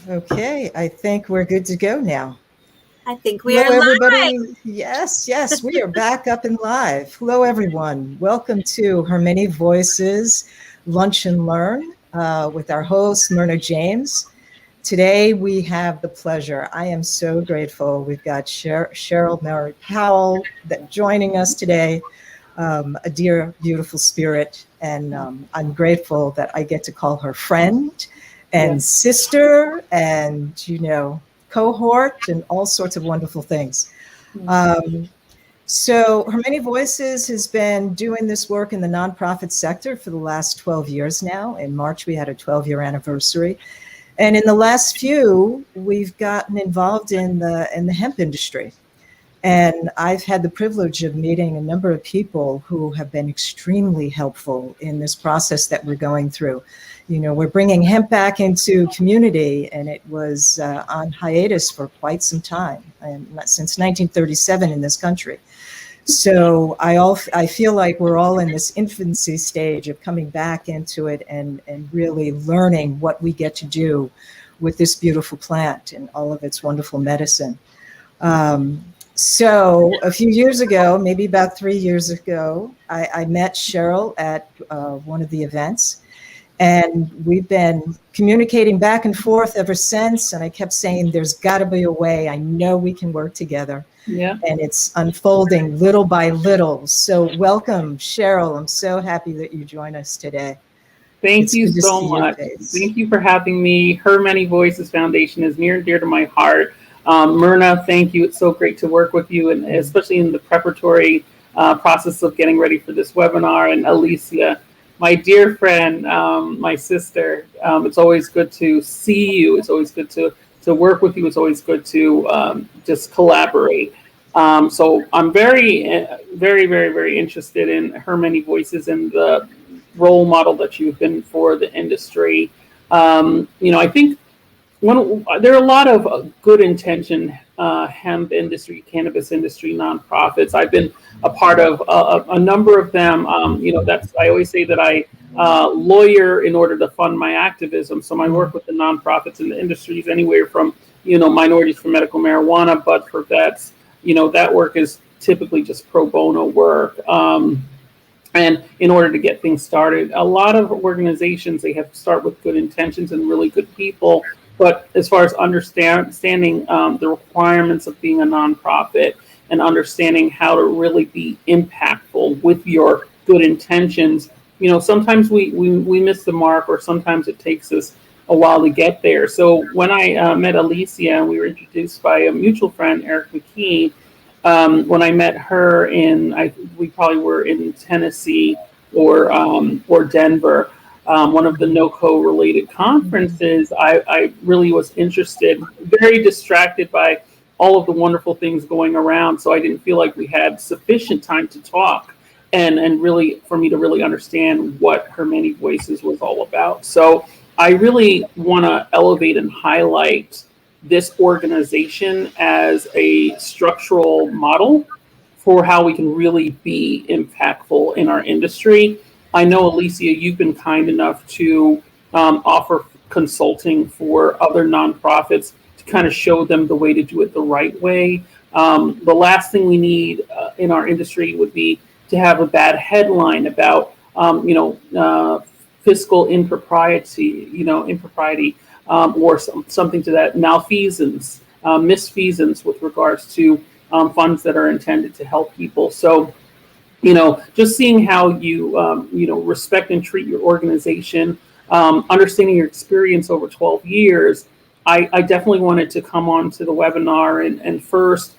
Okay, I think we're good to go now. I think we Hello, are everybody. live. Yes, we are back up and live. Hello, everyone. Welcome to Her Many Voices Lunch and Learn with our host, Myrna James. Today, we have the pleasure. I am so grateful. We've got Scheril Murray Powell joining us today, a dear, beautiful spirit. And I'm grateful that I get to call her friend and sister and, cohort and all sorts of wonderful things. So Her Many Voices has been doing this work in the nonprofit sector for the last 12 years now. In March, we had a 12-year anniversary. And in the last few, we've gotten involved in the hemp industry. And I've had the privilege of meeting a number of people who have been extremely helpful in this process that we're going through. We're bringing hemp back into community, and it was on hiatus for quite some time, and since 1937 in this country. So I feel like we're all in this infancy stage of coming back into it and really learning what we get to do with this beautiful plant and all of its wonderful medicine. So a few years ago, maybe about 3 years ago, I met Scheril at one of the events, and we've been communicating back and forth ever since. And I kept saying, there's got to be a way. I know we can work together. Yeah. And it's unfolding little by little. So welcome, Scheril. I'm so happy that you join us today. Thank you so much. Thank you for having me. Her Many Voices Foundation is near and dear to my heart. Myrna, thank you. It's so great to work with you, and especially in the preparatory process of getting ready for this webinar. And Alicia, my dear friend, my sister, it's always good to see you. It's always good to work with you. It's always good to just collaborate. So I'm very, very, very, very interested in Her Many Voices and the role model that you've been for the industry. I think there are a lot of good intention hemp industry, cannabis industry nonprofits. I've been a part of a number of them. I always say that I lawyer in order to fund my activism. So my work with the nonprofits and the industries, anywhere from Minorities for Medical Marijuana, Bud for Vets. That work is typically just pro bono work. And in order to get things started, a lot of organizations, they have to start with good intentions and really good people. But as far as understanding the requirements of being a nonprofit and understanding how to really be impactful with your good intentions, sometimes we miss the mark, or sometimes it takes us a while to get there. So when I met Alicia, and we were introduced by a mutual friend, Eric McKee, when I met her we probably were in Tennessee or Denver. One of the NOCO related conferences, I really was interested, very distracted by all of the wonderful things going around. So I didn't feel like we had sufficient time to talk and really for me to really understand what Her Many Voices was all about. So I really want to elevate and highlight this organization as a structural model for how we can really be impactful in our industry. I know, Alicia, you've been kind enough to offer consulting for other nonprofits to kind of show them the way to do it the right way. The last thing we need in our industry would be to have a bad headline about, fiscal impropriety, or something to that malfeasance, misfeasance with regards to funds that are intended to help people. So, just seeing how you, respect and treat your organization, understanding your experience over 12 years, I definitely wanted to come on to the webinar and first,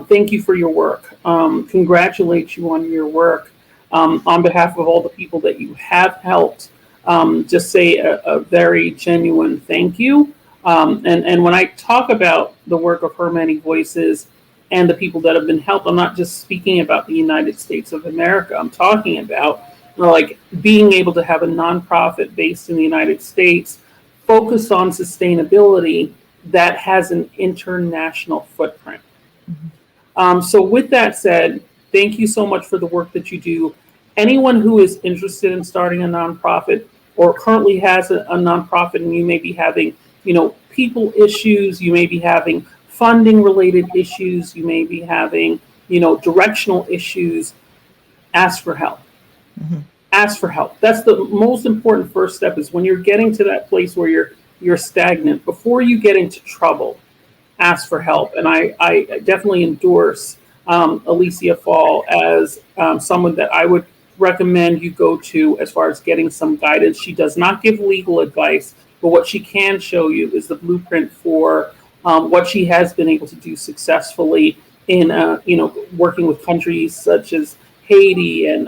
thank you for your work. Congratulate you on your work. On behalf of all the people that you have helped, just say a very genuine thank you. And when I talk about the work of Her Many Voices and the people that have been helped, I'm not just speaking about the United States of America. I'm talking about being able to have a nonprofit based in the United States focused on sustainability that has an international footprint. Mm-hmm. So with that said, thank you so much for the work that you do. Anyone who is interested in starting a nonprofit or currently has a nonprofit, and you may be having, people issues, you may be having funding related issues, you may be having, directional issues, ask for help. Mm-hmm. Ask for help. That's the most important first step, is when you're getting to that place where you're stagnant, before you get into trouble, ask for help. And I definitely endorse Alicia Fall as someone that I would recommend you go to as far as getting some guidance. She does not give legal advice, but what she can show you is the blueprint for what she has been able to do successfully in working with countries such as Haiti and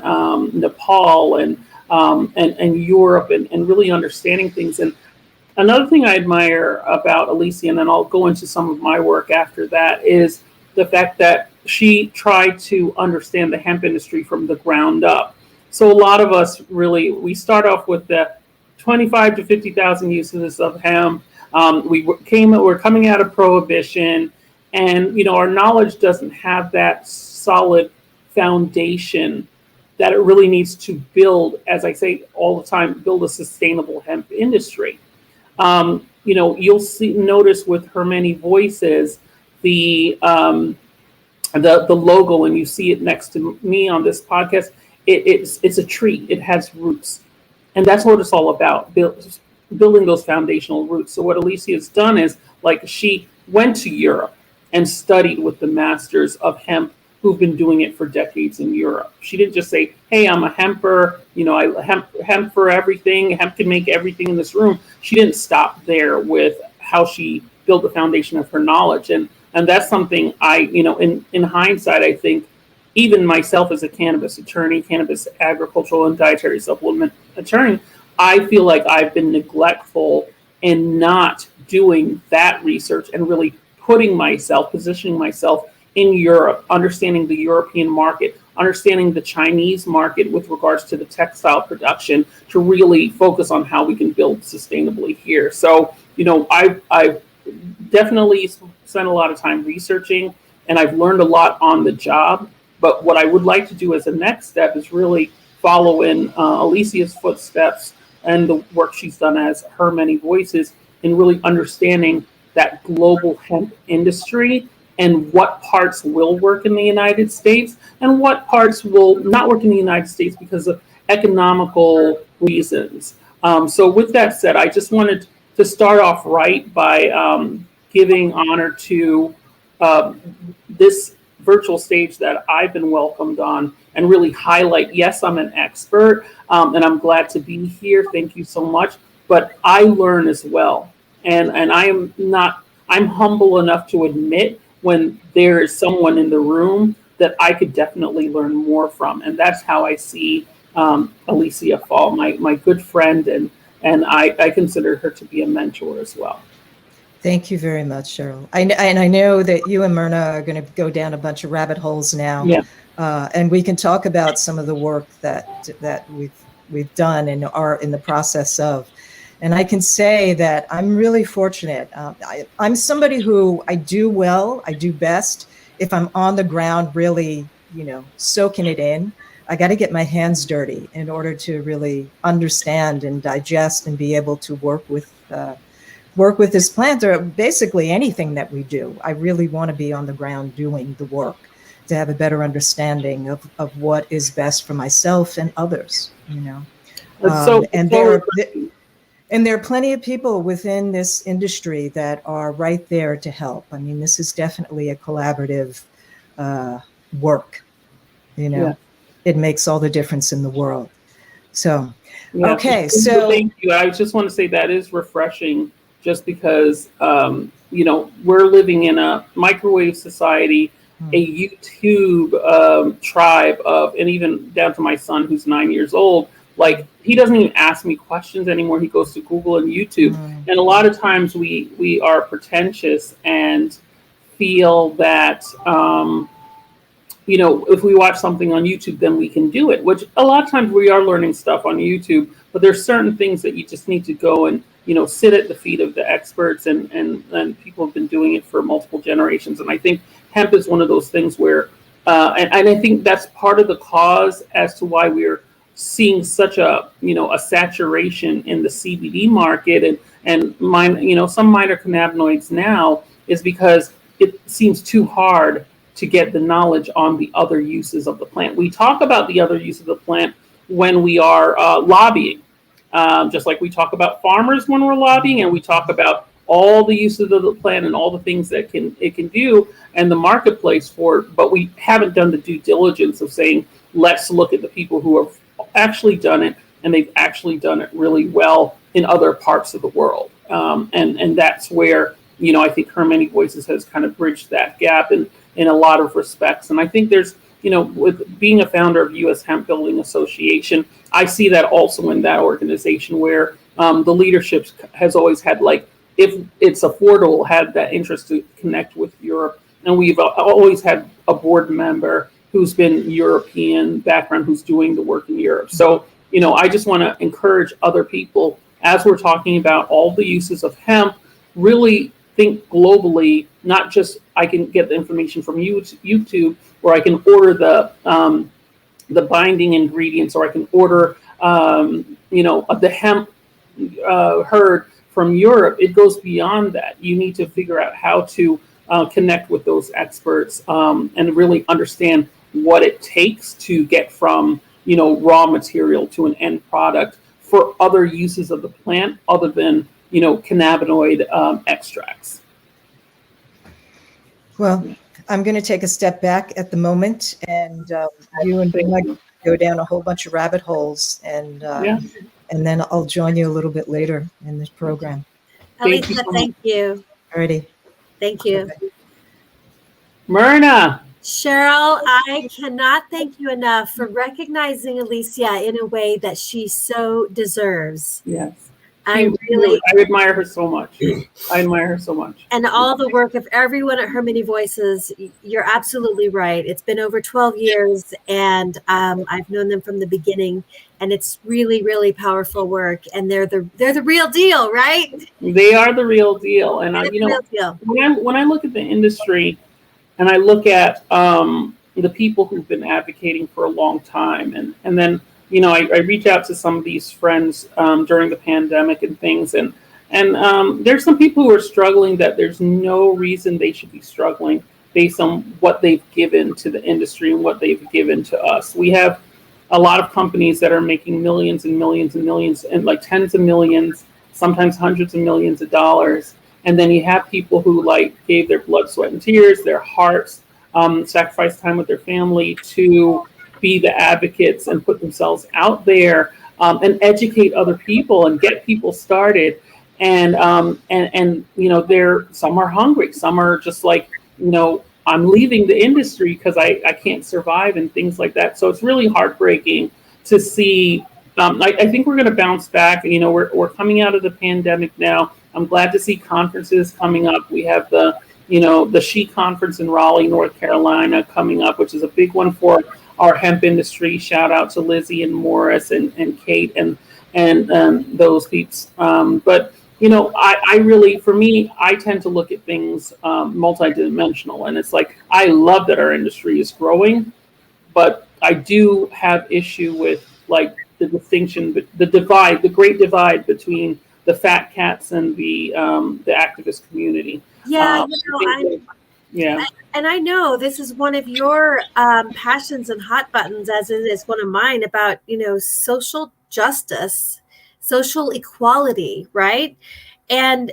Nepal and Europe, and really understanding things. And another thing I admire about Alicia, and then I'll go into some of my work after that, is the fact that she tried to understand the hemp industry from the ground up. So a lot of us we start off with the 25 to 50,000 uses of hemp. We're coming out of prohibition, and our knowledge doesn't have that solid foundation that it really needs to build, as I say all the time, build a sustainable hemp industry. You'll notice with her many voices, the logo, and you see it next to me on this podcast. It's a tree. It has roots, and that's what it's all about, building those foundational roots. So what Alicia has done is, she went to Europe and studied with the masters of hemp who've been doing it for decades in Europe. She didn't just say, hey, I'm a hemper, I hemp for everything, hemp can make everything in this room. She didn't stop there with how she built the foundation of her knowledge. And that's something in hindsight, I think, even myself as a cannabis attorney, cannabis agricultural and dietary supplement attorney, I feel like I've been neglectful in not doing that research and really positioning myself in Europe, understanding the European market, understanding the Chinese market with regards to the textile production, to really focus on how we can build sustainably here. So, I've definitely spent a lot of time researching, and I've learned a lot on the job. But what I would like to do as a next step is really follow in Alicia's footsteps and the work she's done as her many voices, in really understanding that global hemp industry and what parts will work in the United States and what parts will not work in the United States because of economical reasons. So with that said, I just wanted to start off right by giving honor to this virtual stage that I've been welcomed on, and really highlight, yes, I'm an expert, and I'm glad to be here. Thank you so much. But I learn as well. And I'm humble enough to admit when there is someone in the room that I could definitely learn more from. And that's how I see Alicia Fall, my good friend, and I consider her to be a mentor as well. Thank you very much, Scheril. I know that you and Myrna are going to go down a bunch of rabbit holes now, yeah. And we can talk about some of the work that we've done and are in the process of. And I can say that I'm really fortunate. I'm somebody who I do best if I'm on the ground, really, soaking it in. I got to get my hands dirty in order to really understand and digest and be able to work with this plant, or basically anything that we do. I really want to be on the ground doing the work to have a better understanding of what is best for myself and others, And there are plenty of people within this industry that are right there to help. I mean, this is definitely a collaborative work. Yeah. It makes all the difference in the world. So, yeah. Okay. So thank you. I just want to say that is refreshing, just because, we're living in a microwave society, a YouTube tribe of, and even down to my son who's 9 years old, he doesn't even ask me questions anymore. He goes to Google and YouTube. And a lot of times we are pretentious and feel that, if we watch something on YouTube, then we can do it, which a lot of times we are learning stuff on YouTube, but there's certain things that you just need to go and, sit at the feet of the experts, and people have been doing it for multiple generations. And I think hemp is one of those things where, and I think that's part of the cause as to why we're seeing such a saturation in the CBD market, and some minor cannabinoids now is because it seems too hard to get the knowledge on the other uses of the plant. We talk about the other use of the plant when we are lobbying, just like we talk about farmers when we're lobbying, and we talk about all the uses of the plant and all the things that it can do and the marketplace for it, but we haven't done the due diligence of saying, let's look at the people who have actually done it, and they've actually done it really well in other parts of the world. And that's where, I think Her Many Voices has kind of bridged that gap in a lot of respects. And I think there's, with being a founder of U.S. Hemp Building Association, I see that also in that organization where the leadership has always had, like, if it's affordable, had that interest to connect with Europe. And we've always had a board member who's been European background, who's doing the work in Europe. So, I just want to encourage other people, as we're talking about all the uses of hemp, really think globally, not just I can get the information from YouTube, or I can order the binding ingredients, or I can order, the hemp herd from Europe. It goes beyond that. You need to figure out how to connect with those experts and really understand what it takes to get from, raw material to an end product for other uses of the plant other than, cannabinoid extracts. Well, I'm going to take a step back at the moment, and you and Mike go down a whole bunch of rabbit holes, and then I'll join you a little bit later in this program. Alicia, thank you. Alrighty. Thank you. Okay. Myrna. Scheril, I cannot thank you enough for recognizing Alicia in a way that she so deserves. Yes. I admire her so much. I admire her so much. And all the work of everyone at Her Many Voices, you're absolutely right. It's been over 12 years, and I've known them from the beginning, and it's really, really powerful work. And they're the real deal, right? They are the real deal. And when I look at the industry, and I look at the people who've been advocating for a long time, and then I reach out to some of these friends during the pandemic and things, and there's some people who are struggling that there's no reason they should be struggling based on what they've given to the industry and what they've given to us. We have a lot of companies that are making millions and millions and millions, and like tens of millions, sometimes hundreds of millions of dollars. And then you have people who gave their blood, sweat, and tears, their hearts, sacrificed time with their family to be the advocates and put themselves out there and educate other people and get people started. And some are hungry, some are just I'm leaving the industry because I can't survive and things like that. So it's really heartbreaking to see. I think we're going to bounce back. We're coming out of the pandemic now. I'm glad to see conferences coming up. We have the SHE conference in Raleigh, North Carolina coming up, which is a big one for our hemp industry. Shout out to Lizzie and Morris and Kate and those peeps. But I really, for me, I tend to look at things multidimensional, and it's I love that our industry is growing, but I do have issue with the distinction, the great divide between the fat cats and the activist community. Yeah, and I know this is one of your passions and hot buttons, as it is one of mine, about social justice, social equality, right? And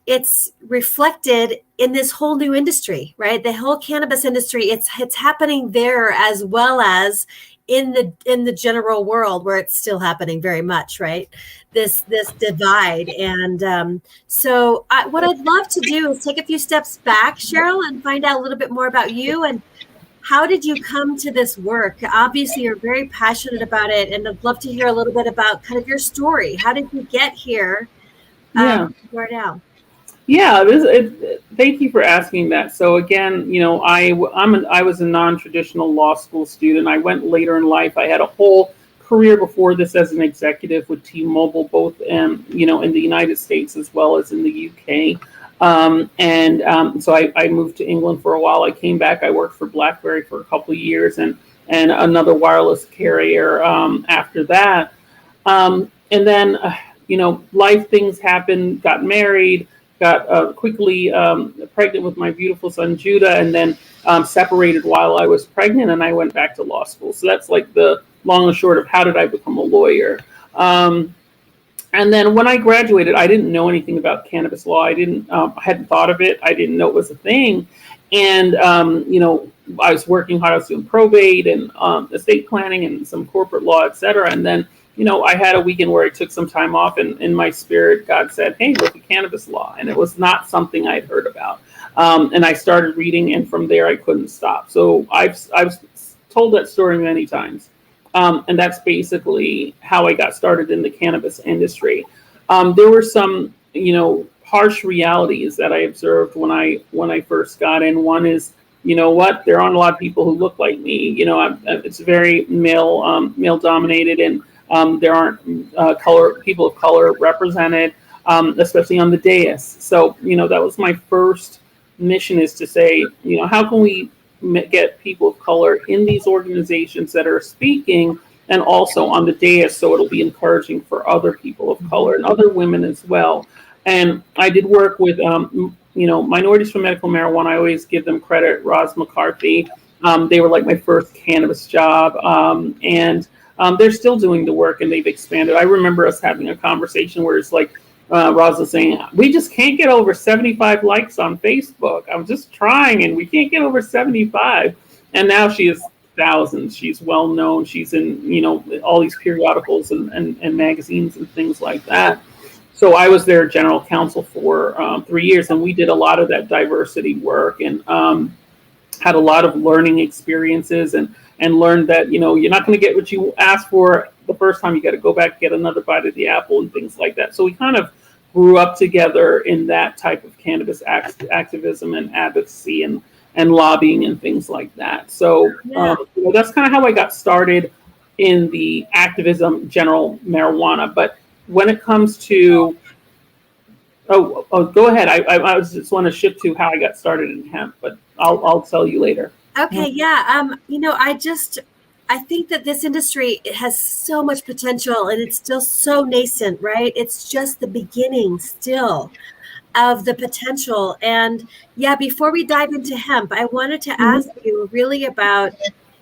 it's reflected in this whole new industry, right? The whole cannabis industry. It's happening there as well as in the general world, where it's still happening very much, right? This divide. And so what I'd love to do is take a few steps back, Scheril, and find out a little bit more about you and how did you come to this work? Obviously, you're very passionate about it, and I'd love to hear a little bit about kind of your story. How did you get here? Right now. Yeah, thank you for asking that. So again, I was a non-traditional law school student. I went later in life. I had a whole career before this as an executive with T-Mobile, both in the United States as well as in the UK. So I moved to England for a while. I came back. I worked for BlackBerry for a couple of years and another wireless carrier after that. And then life things happened, got married, got quickly pregnant with my beautiful son, Judah, and then separated while I was pregnant, and I went back to law school. So that's like the long and short of how did I become a lawyer. And then when I graduated, I didn't know anything about cannabis law. I hadn't thought of it. I didn't know it was a thing. And, I was working hard. I was doing probate and estate planning and some corporate law, et cetera. And then, I had a weekend where I took some time off, and in my spirit, God said, hey, look at cannabis law. And it was not something I'd heard about. And I started reading, and from there, I couldn't stop. So I've told that story many times. And that's basically how I got started in the cannabis industry. There were some, harsh realities that I observed when I first got in. One is, there aren't a lot of people who look like me. It's very male dominated, and there aren't people of color represented, especially on the dais. So, that was my first mission, is to say, how can we get people of color in these organizations that are speaking, and also on the dais, so it'll be encouraging for other people of color and other women as well. And I did work with, Minorities for Medical Marijuana. I always give them credit. Roz McCarthy. They were like my first cannabis job, and they're still doing the work, and they've expanded. I remember us having a conversation where it's like, Roz was saying, we just can't get over 75 likes on Facebook. I'm just trying, and we can't get over 75. And now she has thousands. She's well known. She's in, all these periodicals and magazines and things like that. So I was their general counsel for 3 years, and we did a lot of that diversity work, and had a lot of learning experiences, and learned that, you're not going to get what you asked for the first time. You got to go back, get another bite of the apple, and things like that. So we kind of grew up together in that type of cannabis activism and advocacy and lobbying and things like that. So that's kind of how I got started in the activism, general marijuana. But when it comes to, go ahead. I just want to shift to how I got started in hemp, but I'll tell you later. Okay. Yeah. I think that this industry, it has so much potential, and it's still so nascent, right? It's just the beginning still of the potential. And yeah, before we dive into hemp, I wanted to ask you really about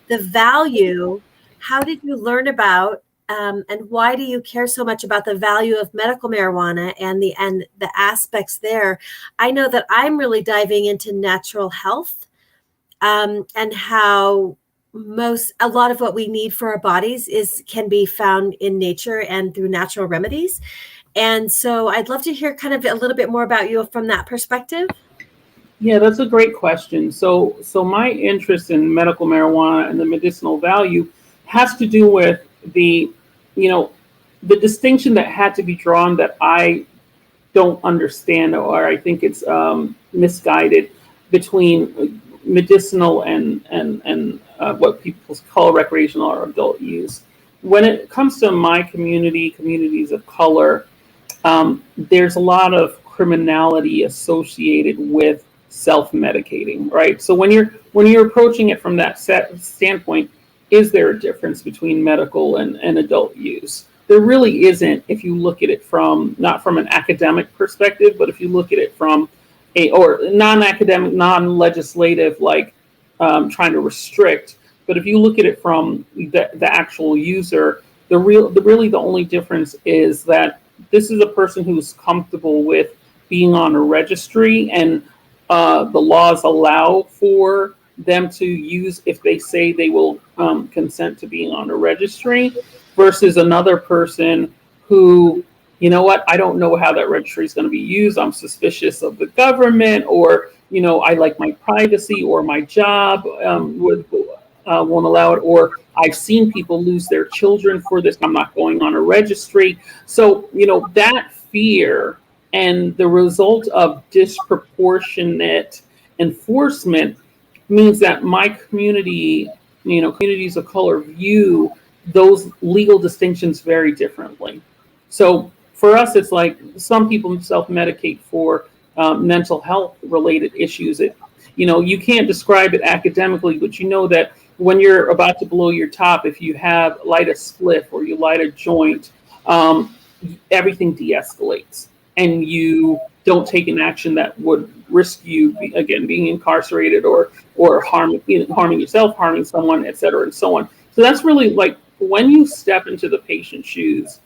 the value. How did you learn about, and why do you care so much about the value of medical marijuana and the aspects there? I know that I'm really diving into natural health, and how a lot of what we need for our bodies can be found in nature and through natural remedies. And so I'd love to hear kind of a little bit more about you from that perspective. Yeah, that's a great question. So my interest in medical marijuana and the medicinal value has to do with the distinction that had to be drawn that I don't understand, or I think it's misguided, between medicinal and what people call recreational or adult use. When it comes to my communities of color, there's a lot of criminality associated with self-medicating, right? So when you're approaching it from that standpoint, is there a difference between medical and adult use? There really isn't, if you look at it not from an academic perspective, but if you look at it from or non-academic, non-legislative, like trying to restrict. But if you look at it from the actual user, the only difference is that this is a person who's comfortable with being on a registry, and the laws allow for them to use if they say they will consent to being on a registry, versus another person who, I don't know how that registry is going to be used. I'm suspicious of the government, or, I like my privacy, or my job won't allow it, or I've seen people lose their children for this. I'm not going on a registry. So, that fear and the result of disproportionate enforcement means that my community, communities of color, view those legal distinctions very differently. So for us, it's like some people self-medicate for mental health related issues. You can't describe it academically, but that when you're about to blow your top, if you light a spliff or you light a joint, everything de-escalates, and you don't take an action that would risk you, again, being incarcerated or harming yourself, harming someone, et cetera, and so on. So that's really like when you step into the patient's shoes,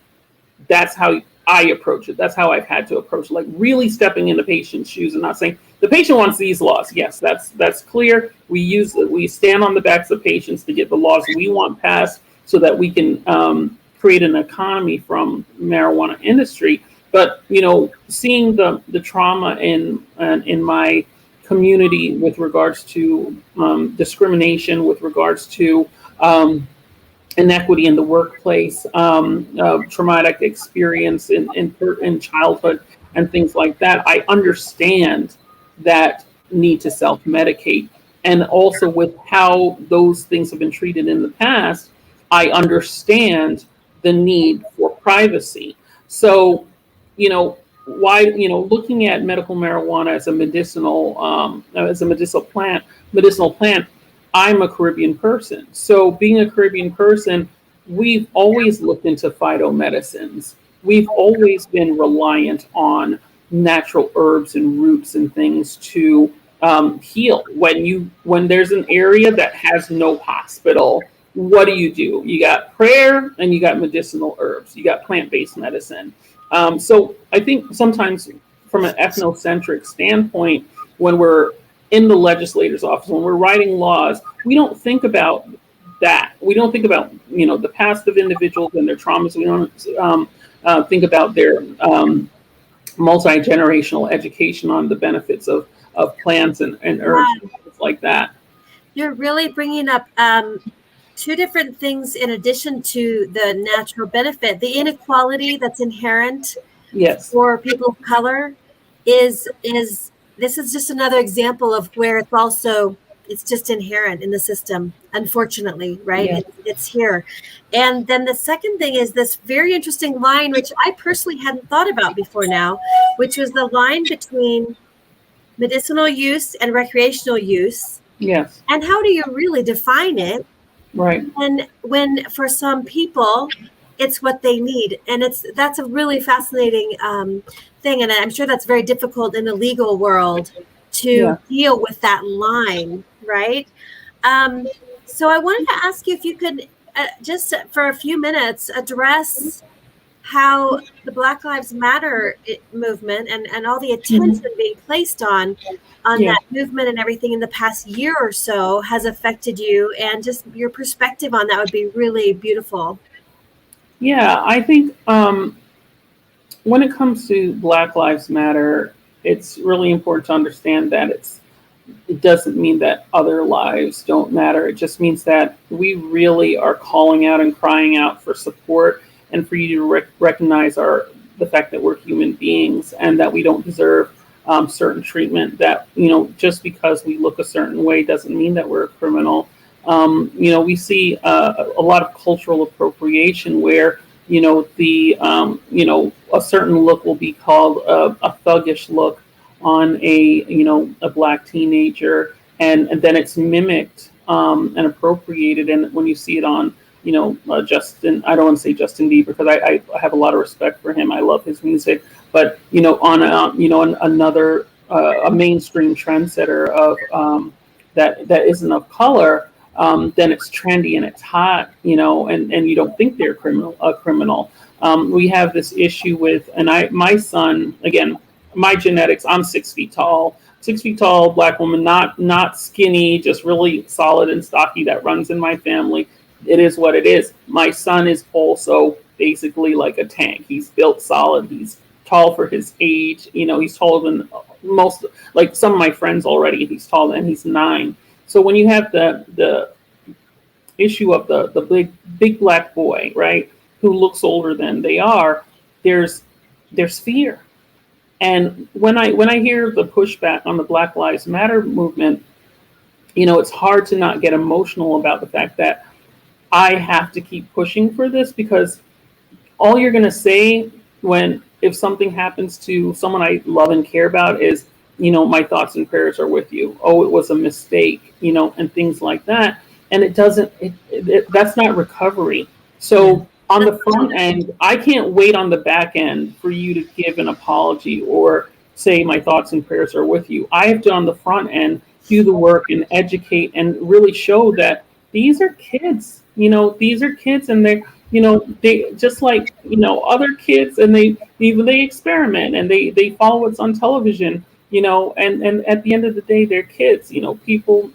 that's how I approach it. That's how I've had to approach it, like really stepping in the patient's shoes and not saying the patient wants these laws. Yes, that's clear. We stand on the backs of patients to get the laws we want passed so that we can create an economy from marijuana industry. But, you know, seeing the trauma in my community with regards to discrimination, with regards to inequity in the workplace, traumatic experience in childhood and things like that, I understand that need to self-medicate. And also with how those things have been treated in the past, I understand the need for privacy. So, you know, why, you know, looking at medical marijuana as a medicinal plant, I'm a Caribbean person. So being a Caribbean person, we've always looked into phytomedicines. We've always been reliant on natural herbs and roots and things to heal. When there's an area that has no hospital, what do? You got prayer and you got medicinal herbs. You got plant-based medicine. So I think sometimes from an ethnocentric standpoint, when we're in the legislator's office, when we're writing laws, we don't think about that. We don't think about, you know, the past of individuals and their traumas. We don't think about their multi-generational education on the benefits of plants and herbs and things like that. You're really bringing up two different things in addition to the natural benefit. The inequality that's inherent for people of color is this is just another example of where it's just inherent in the system, unfortunately, right? Yeah. It's here. And then the second thing is this very interesting line, which I personally hadn't thought about before now, which was the line between medicinal use and recreational use. Yes. And how do you really define it? Right. And when for some people, it's what they need. And that's a really fascinating thing. And I'm sure that's very difficult in the legal world to deal with that line, right? So I wanted to ask you if you could just for a few minutes address how the Black Lives Matter movement and all the attention being placed on that movement and everything in the past year or so has affected you, and just your perspective on that would be really beautiful. Yeah, I think when it comes to Black Lives Matter, it's really important to understand that it doesn't mean that other lives don't matter. It just means that we really are calling out and crying out for support and for you to recognize the fact that we're human beings and that we don't deserve certain treatment, that, you know, just because we look a certain way doesn't mean that we're a criminal. You know, we see a lot of cultural appropriation where, you know, a certain look will be called a thuggish look on a Black teenager, and then it's mimicked and appropriated. And when you see it on, Justin, I don't want to say Justin Bieber because I have a lot of respect for him. I love his music, but on another a mainstream trendsetter of that isn't of color, then it's trendy and it's hot, and you don't think they're a criminal. We have this issue with, my son, again, my genetics, I'm 6 feet tall, Black woman, not skinny, just really solid and stocky. That runs in my family. It is what it is. My son is also basically like a tank. He's built solid. He's tall for his age. He's taller than most, like some of my friends already. He's tall and he's 9. So when you have the issue of the big Black boy, right, who looks older than they are, there's fear. And when I hear the pushback on the Black Lives Matter movement, it's hard to not get emotional about the fact that I have to keep pushing for this, because all you're going to say if something happens to someone I love and care about is, my thoughts and prayers are with you. Oh, it was a mistake, and things like that. And it doesn't, that's not recovery. So on the front end, I can't wait on the back end for you to give an apology or say my thoughts and prayers are with you. I have to, on the front end, do the work and educate and really show that these are kids. These are kids, and they just like other kids, and they experiment and they follow what's on television. And at the end of the day, they're kids. People.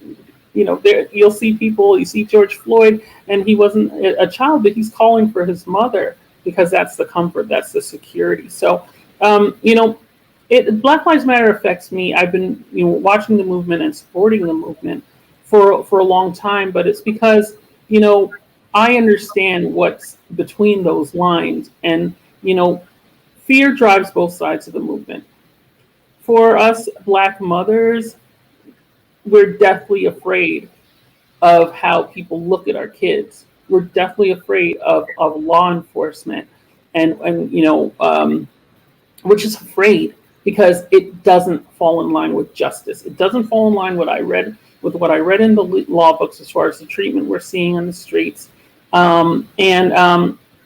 You'll see people. You see George Floyd, and he wasn't a child, but he's calling for his mother because that's the comfort, that's the security. So, Black Lives Matter affects me. I've been watching the movement and supporting the movement for a long time, but it's because I understand what's between those lines, and fear drives both sides of the movement. For us Black mothers, we're deathly afraid of how people look at our kids. We're deathly afraid of law enforcement, and we're just afraid because it doesn't fall in line with justice. It doesn't fall in line with what I read in the law books as far as the treatment we're seeing on the streets. I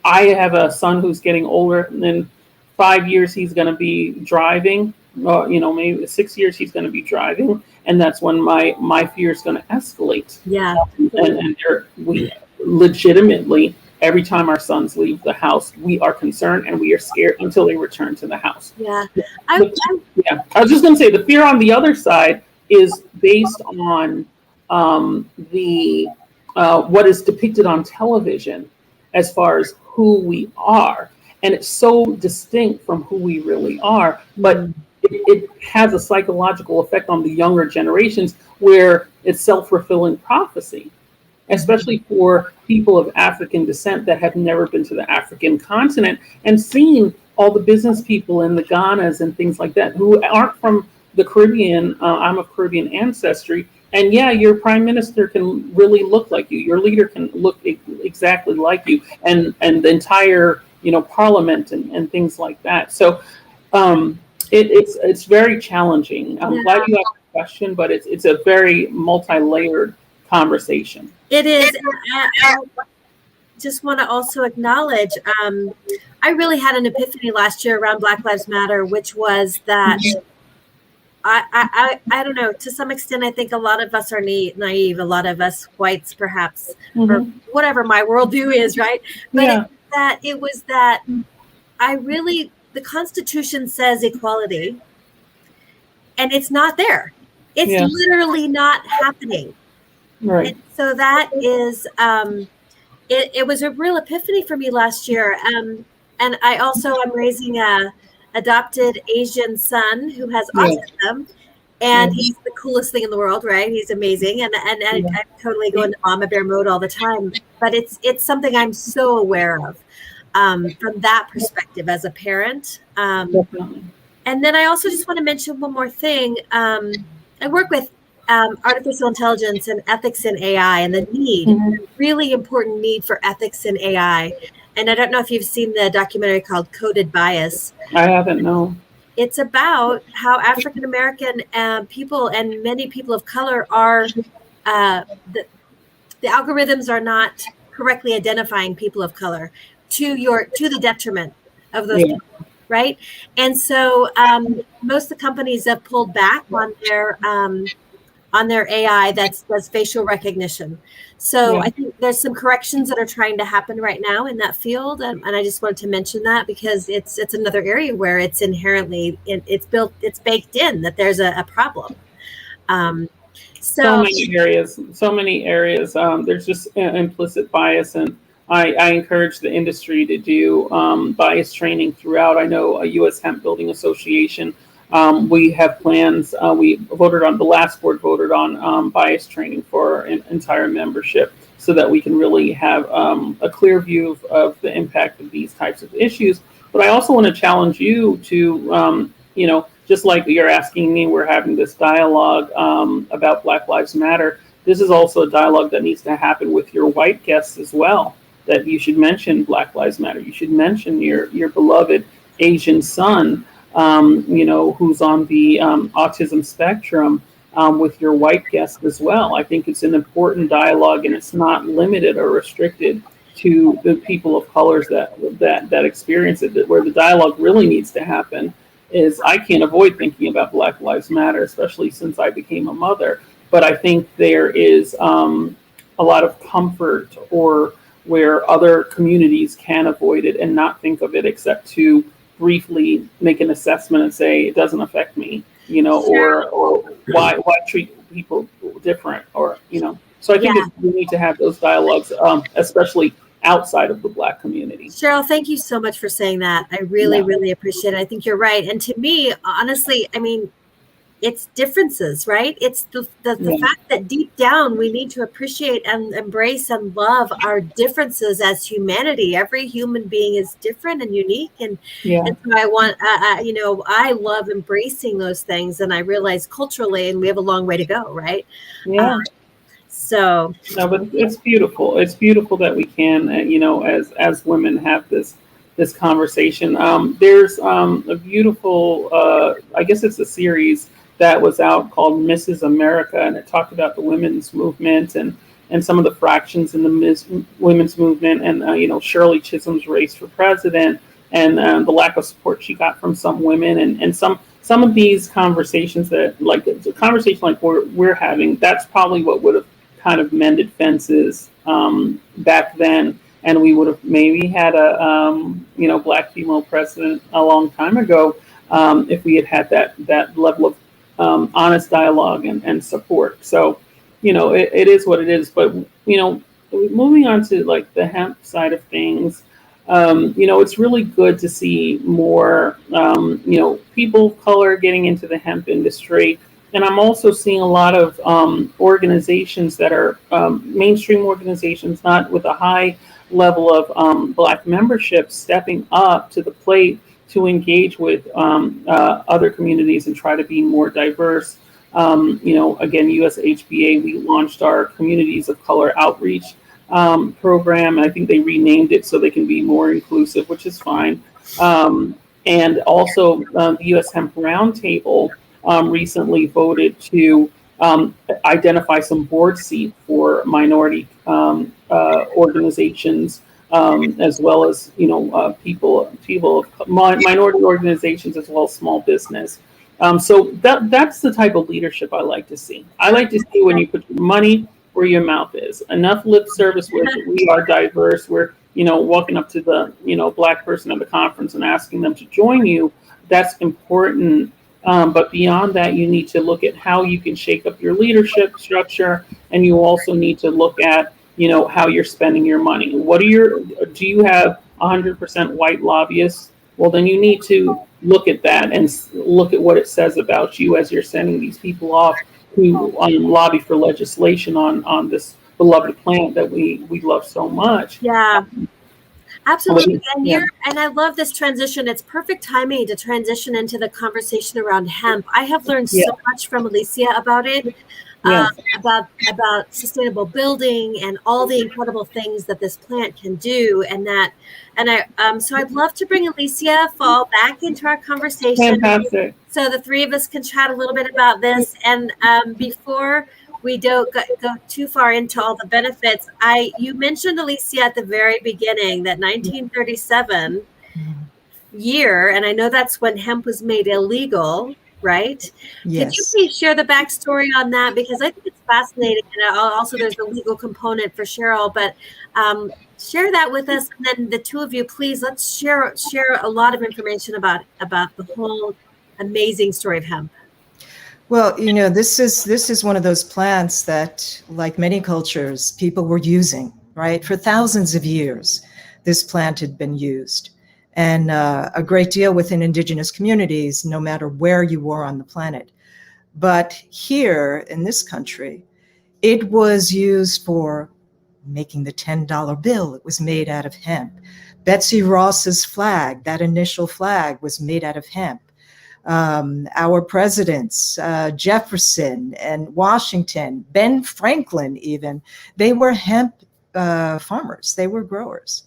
have a son who's getting older, and in 5 years he's going to be driving. Maybe 6 years he's going to be driving, and that's when my fear is going to escalate. Yeah. And we legitimately, every time our sons leave the house, we are concerned and we are scared until they return to the house. Yeah. I was just going to say the fear on the other side is based on what is depicted on television as far as who we are, and it's so distinct from who we really are, but it has a psychological effect on the younger generations where it's self-fulfilling prophecy, especially for people of African descent that have never been to the African continent and seen all the business people in the Ghanas and things like that who aren't from the Caribbean. I'm of Caribbean ancestry. And yeah, your prime minister can really look like you. Your leader can look exactly like you, and the entire parliament and things like that. So it's very challenging. I'm glad you asked the question, but it's a very multi-layered conversation. It is. I just want to also acknowledge, I really had an epiphany last year around Black Lives Matter, which was that I don't know, to some extent, I think a lot of us are naive, a lot of us whites perhaps, or whatever my worldview is, right? But it was that the Constitution says equality, and it's not there. It's literally not happening. Right. And so that is, it was a real epiphany for me last year. And I also am raising a adopted Asian son who has autism, and he's the coolest thing in the world, right? He's amazing. And I'm totally going to mama bear mode all the time, but it's something I'm so aware of. From that perspective as a parent. And then I also just want to mention one more thing. I work with artificial intelligence and ethics in AI, and the really important need for ethics in AI. And I don't know if you've seen the documentary called Coded Bias. I haven't, no. It's about how African-American people and many people of color are, the algorithms are not correctly identifying people of color to the detriment of those people, right? And so most of the companies have pulled back on their AI that does facial recognition. So I think there's some corrections that are trying to happen right now in that field, and I just wanted to mention that because it's another area where it's inherently it's baked in that there's a problem. So many areas. There's just implicit bias, and I encourage the industry to do bias training throughout. I know a U.S. Hemp Building Association. We have plans. The last board voted on bias training for an entire membership so that we can really have a clear view of the impact of these types of issues. But I also want to challenge you to, just like you're asking me, we're having this dialogue about Black Lives Matter. This is also a dialogue that needs to happen with your white guests as well, that you should mention Black Lives Matter. You should mention your beloved Asian son, who's on the autism spectrum with your white guests as well. I think it's an important dialogue, and it's not limited or restricted to the people of colors that experience it. Where the dialogue really needs to happen is, I can't avoid thinking about Black Lives Matter, especially since I became a mother. But I think there is a lot of comfort, or where other communities can avoid it and not think of it except to briefly make an assessment and say it doesn't affect me, or why treat people different, or So I think we need to have those dialogues, especially outside of the Black community. Scheril, thank you so much for saying that. I really, really appreciate it. I think you're right. And to me, honestly, I mean, it's differences, right? It's the fact that deep down we need to appreciate and embrace and love our differences as humanity. Every human being is different and unique, and so I want, I love embracing those things, and I realize culturally, and we have a long way to go, right? Yeah. So no, but it's beautiful. It's beautiful that we can, as women, have this conversation. There's a beautiful, I guess it's a series that was out called Mrs. America, and it talked about the women's movement and some of the fractions in the women's movement, and Shirley Chisholm's race for president, and the lack of support she got from some women, and some of these conversations that, like the conversation like we're having, that's probably what would have kind of mended fences back then, and we would have maybe had a Black female president a long time ago if we had that level of honest dialogue and support. So, it is what it is. But, moving on to like the hemp side of things, it's really good to see more, people of color getting into the hemp industry. And I'm also seeing a lot of organizations that are mainstream organizations, not with a high level of Black membership, stepping up to the plate to engage with other communities and try to be more diverse. Again, USHBA, we launched our Communities of Color Outreach program. I think they renamed it so they can be more inclusive, which is fine. And also the US Hemp Roundtable recently voted to identify some board seats for minority organizations, as well as people minority organizations, as well as small business. So that's the type of leadership I like to see. I like to see when you put your money where your mouth is. Enough lip service where we are diverse. We're walking up to the Black person at the conference and asking them to join you. That's important. But beyond that, you need to look at how you can shake up your leadership structure, and you also need to look at how you're spending your money. Do you have 100% white lobbyists? Well, then you need to look at that and look at what it says about you as you're sending these people off who lobby for legislation on this beloved plant that we love so much. Yeah. Absolutely. And I love this transition. It's perfect timing to transition into the conversation around hemp. I have learned so much from Alicia about it, about sustainable building and all the incredible things that this plant can do. So I'd love to bring Alicia Fall back into our conversation. Fantastic. So the three of us can chat a little bit about this. And before we don't go too far into all the benefits, you mentioned, Alicia, at the very beginning that 1937 year, and I know that's when hemp was made illegal, right? Yes. Could you please share the backstory on that? Because I think it's fascinating, and also there's a legal component for Scheril, but share that with us, and then the two of you, please, let's share a lot of information about the whole amazing story of hemp. Well, this is one of those plants that, like many cultures, people were using, right? For thousands of years, this plant had been used. And a great deal within indigenous communities, no matter where you were on the planet. But here in this country, it was used for making the $10 bill. It was made out of hemp. Betsy Ross's flag, that initial flag, was made out of hemp. Our presidents, Jefferson and Washington, Ben Franklin even, they were hemp farmers. They were growers.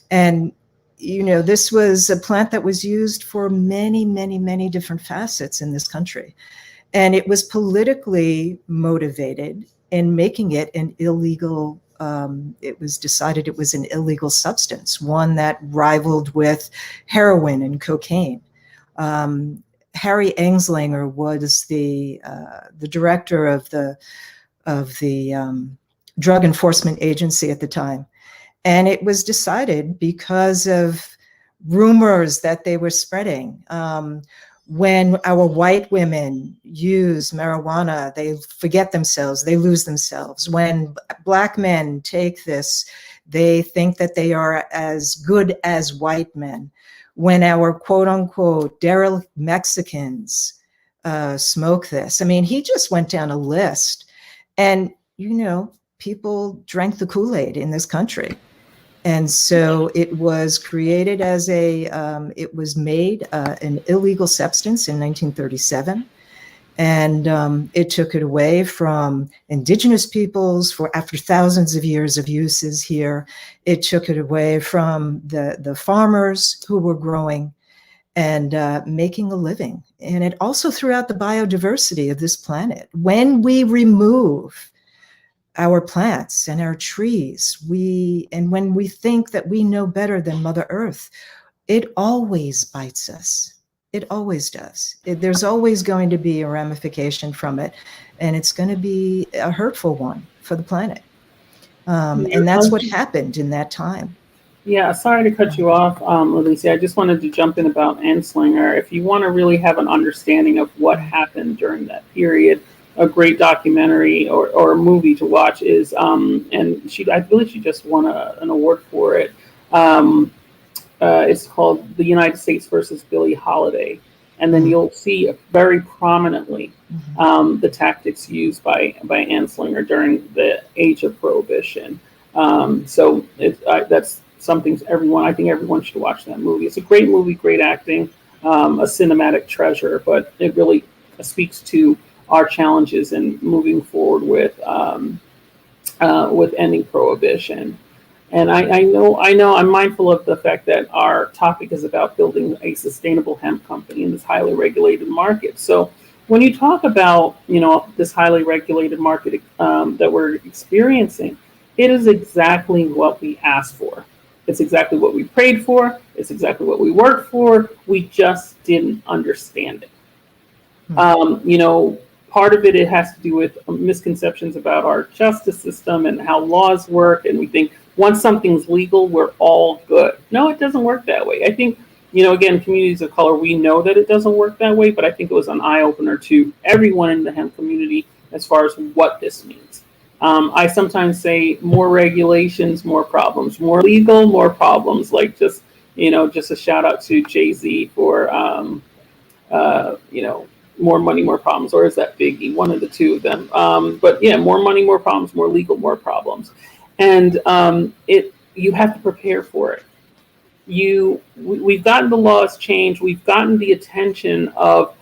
And, this was a plant that was used for many, many, many different facets in this country. And it was politically motivated in making it an illegal it was decided it was an illegal substance, one that rivaled with heroin and cocaine. Harry Anslinger was the director of the Drug Enforcement Agency at the time. And it was decided because of rumors that they were spreading. When our white women use marijuana, they forget themselves, they lose themselves. When Black men take this, they think that they are as good as white men. When our quote unquote derelict Mexicans smoke this. I mean, he just went down a list, and, people drank the Kool-Aid in this country. And so it was created as it was made an illegal substance in 1937. And it took it away from indigenous peoples after thousands of years of uses here. It took it away from the farmers who were growing and making a living. And it also threw out the biodiversity of this planet. When we remove our plants and our trees, and when we think that we know better than Mother Earth, it always bites us. It always does. There's always going to be a ramification from it, and it's going to be a hurtful one for the planet. And that's what happened in that time. Yeah, sorry to cut you off, Alicia. I just wanted to jump in about Anslinger. If you want to really have an understanding of what happened during that period, a great documentary or a movie to watch is, and I believe she just won an award for it. It's called The United States versus Billie Holiday. And then you'll see very prominently the tactics used by Anslinger during the age of Prohibition. So that's something I think everyone should watch that movie. It's a great movie, great acting, a cinematic treasure, but it really speaks to our challenges in moving forward with ending prohibition. And I know I'm mindful of the fact that our topic is about building a sustainable hemp company in this highly regulated market. So when you talk about, this highly regulated market that we're experiencing, it is exactly what we asked for. It's exactly what we prayed for. It's exactly what we worked for. We just didn't understand it. Part of it has to do with misconceptions about our justice system and how laws work. And we think once something's legal, we're all good. No, it doesn't work that way. I think, again, communities of color, we know that it doesn't work that way, but I think it was an eye-opener to everyone in the hemp community as far as what this means. I sometimes say more regulations, more problems, more legal, more problems, like just a shout out to Jay-Z for, more money, more problems, or is that Biggie? One of the two of them. But yeah, more money, more problems, more legal, more problems. And you have to prepare for it. We've gotten the laws changed. We've gotten the attention of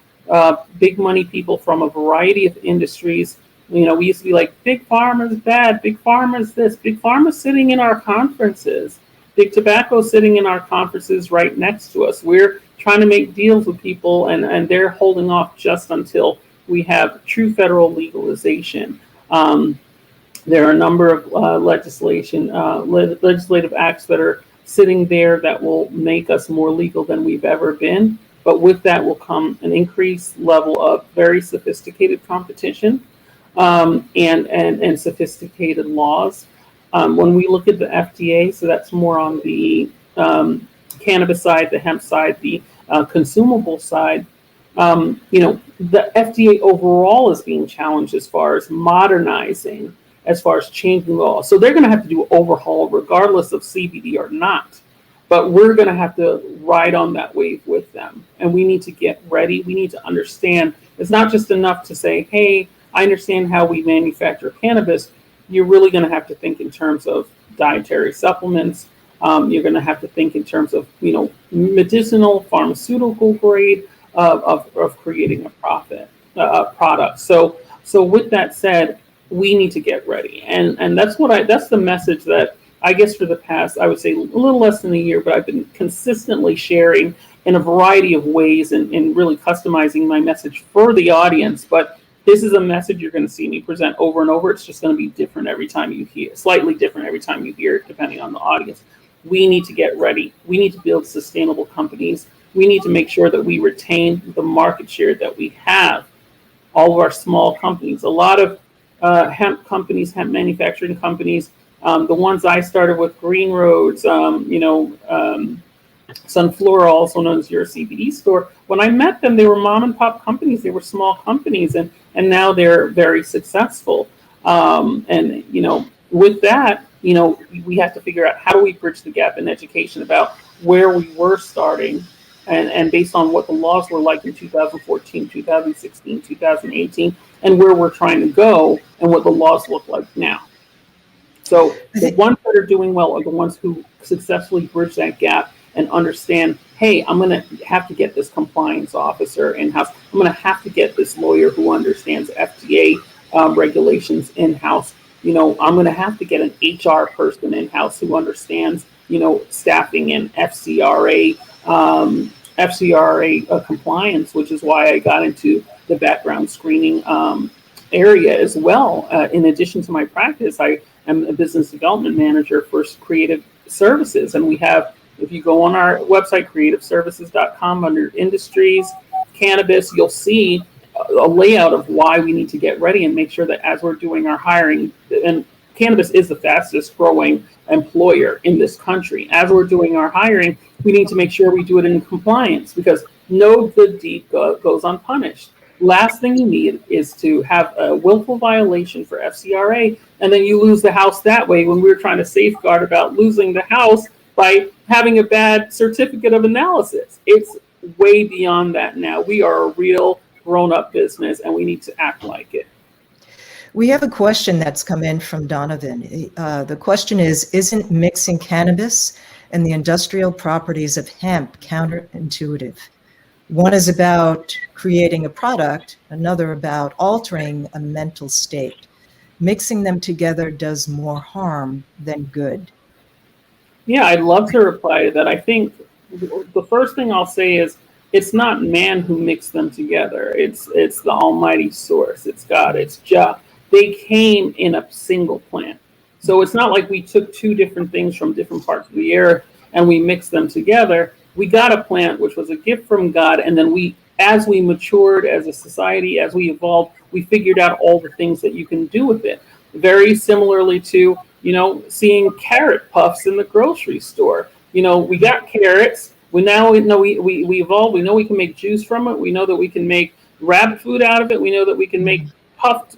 big money people from a variety of industries. We used to be like, big pharma's bad, big pharma's this, big pharma's sitting in our conferences, big tobacco sitting in our conferences right next to us. We're trying to make deals with people, and they're holding off just until we have true federal legalization. There are a number of legislative acts that are sitting there that will make us more legal than we've ever been. But with that will come an increased level of very sophisticated competition and sophisticated laws. When we look at the FDA, so that's more on the cannabis side, the hemp side, the consumable side, the FDA overall is being challenged as far as modernizing, as far as changing law. So they're going to have to do an overhaul regardless of CBD or not. But we're going to have to ride on that wave with them. And we need to get ready. We need to understand it's not just enough to say, hey, I understand how we manufacture cannabis. You're really going to have to think in terms of dietary supplements. You're going to have to think in terms of, medicinal, pharmaceutical grade of creating a product. So with that said, we need to get ready. And that's the message that I guess for the past, I would say a little less than a year, but I've been consistently sharing in a variety of ways and really customizing my message for the audience. But this is a message you're going to see me present over and over. It's just going to be different every time you hear, slightly different every time you hear it, depending on the audience. We need to get ready. We need to build sustainable companies. We need to make sure that we retain the market share that we have. All of our small companies, a lot of hemp companies, hemp manufacturing companies, the ones I started with, Green Roads, Sunflora, also known as your CBD Store. When I met them, they were mom and pop companies. They were small companies, and now they're very successful. And with that, we have to figure out, how do we bridge the gap in education about where we were starting, and based on what the laws were like in 2014, 2016, 2018, and where we're trying to go, and what the laws look like now. So the ones that are doing well are the ones who successfully bridge that gap and understand, hey, I'm going to have to get this compliance officer in-house. I'm going to have to get this lawyer who understands FDA regulations in-house. I'm going to have to get an HR person in-house who understands, staffing and FCRA compliance, which is why I got into the background screening area as well. In addition to my practice, I am a business development manager for creative services, and we have, if you go on our website, creativeservices.com, under industries, cannabis, you'll see a layout of why we need to get ready and make sure that as we're doing our hiring, and cannabis is the fastest growing employer in this country. As we're doing our hiring, we need to make sure we do it in compliance, because no good deed goes unpunished. Last thing you need is to have a willful violation for FCRA, and then you lose the house that way, when we were trying to safeguard about losing the house by having a bad certificate of analysis. It's way beyond that now. We are a real grown-up business, and we need to act like it. We have a question that's come in from Donovan. The question is, isn't mixing cannabis and the industrial properties of hemp counterintuitive? One is about creating a product, another about altering a mental state. Mixing them together does more harm than good. Yeah, I'd love to reply to that. I think the first thing I'll say is, it's not man who mixed them together. It's the almighty source. It's God. It's Jah. They came in a single plant. So it's not like we took two different things from different parts of the earth and we mixed them together. We got a plant which was a gift from God, and then as we matured as a society, as we evolved, we figured out all the things that you can do with it. Very similarly to, seeing carrot puffs in the grocery store. We got carrots. We now know we evolved. We know we can make juice from it. We know that we can make rabbit food out of it. We know that we can make puffed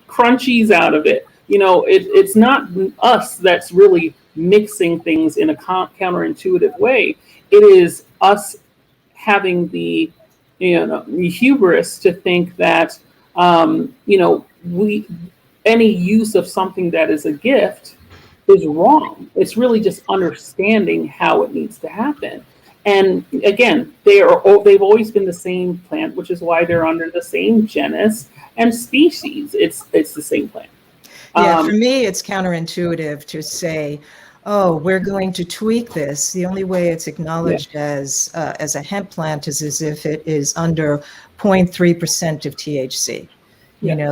crunchies out of it. It's not us that's really mixing things in a counterintuitive way. It is us having the hubris to think that any use of something that is a gift is wrong. It's really just understanding how it needs to happen. And again, they've always been the same plant, which is why they're under the same genus and species. It's the same plant. Yeah, for me, it's counterintuitive to say, oh, we're going to tweak this. The only way it's acknowledged as a hemp plant is as if it is under 0.3% of THC.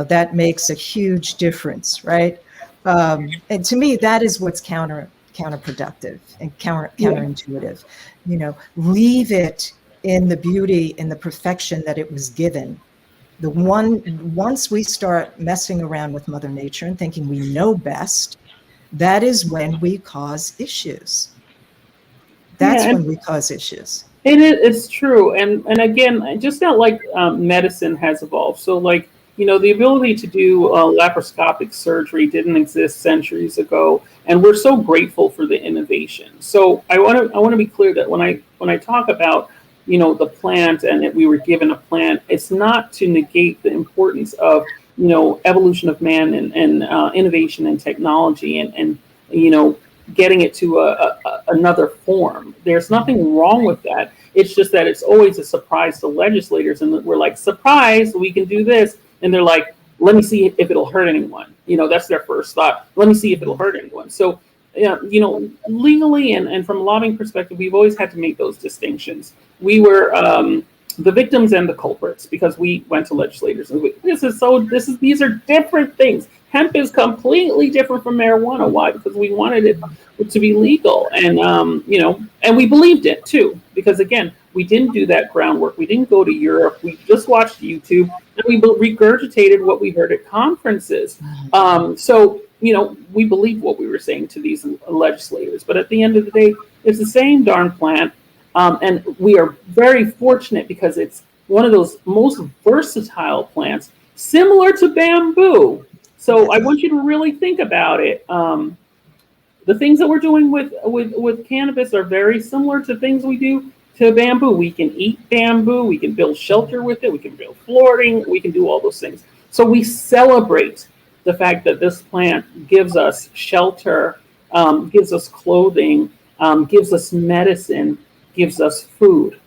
That makes a huge difference, right? And to me, that is what's counterproductive and counterintuitive. Leave it in the beauty and the perfection that it was given. Once we start messing around with Mother Nature and thinking we know best, that is when we cause issues. That's when we cause issues. It's true. And again, just not like medicine has evolved. So the ability to do laparoscopic surgery didn't exist centuries ago, and we're so grateful for the innovation. So I want to be clear that when I talk about the plant and that we were given a plant, it's not to negate the importance of evolution of man and innovation and technology and getting it to another form. There's nothing wrong with that. It's just that it's always a surprise to legislators, and we're like, surprise, we can do this. And they're like, let me see if it'll hurt anyone. That's their first thought. Let me see if it'll hurt anyone. So, legally and from a lobbying perspective, we've always had to make those distinctions. We were the victims and the culprits, because we went to legislators and these are different things. Hemp is completely different from marijuana. Why? Because we wanted it to be legal, and and we believed it too. Because again, we didn't do that groundwork. We didn't go to Europe. We just watched YouTube, and we regurgitated what we heard at conferences. So we believed what we were saying to these legislators. But at the end of the day, it's the same darn plant. And we are very fortunate because it's one of those most versatile plants, similar to bamboo. So I want you to really think about it. The things that we're doing with cannabis are very similar to things we do to bamboo. We can eat bamboo. We can build shelter with it. We can build flooring. We can do all those things. So we celebrate the fact that this plant gives us shelter, gives us clothing, gives us medicine, gives us food.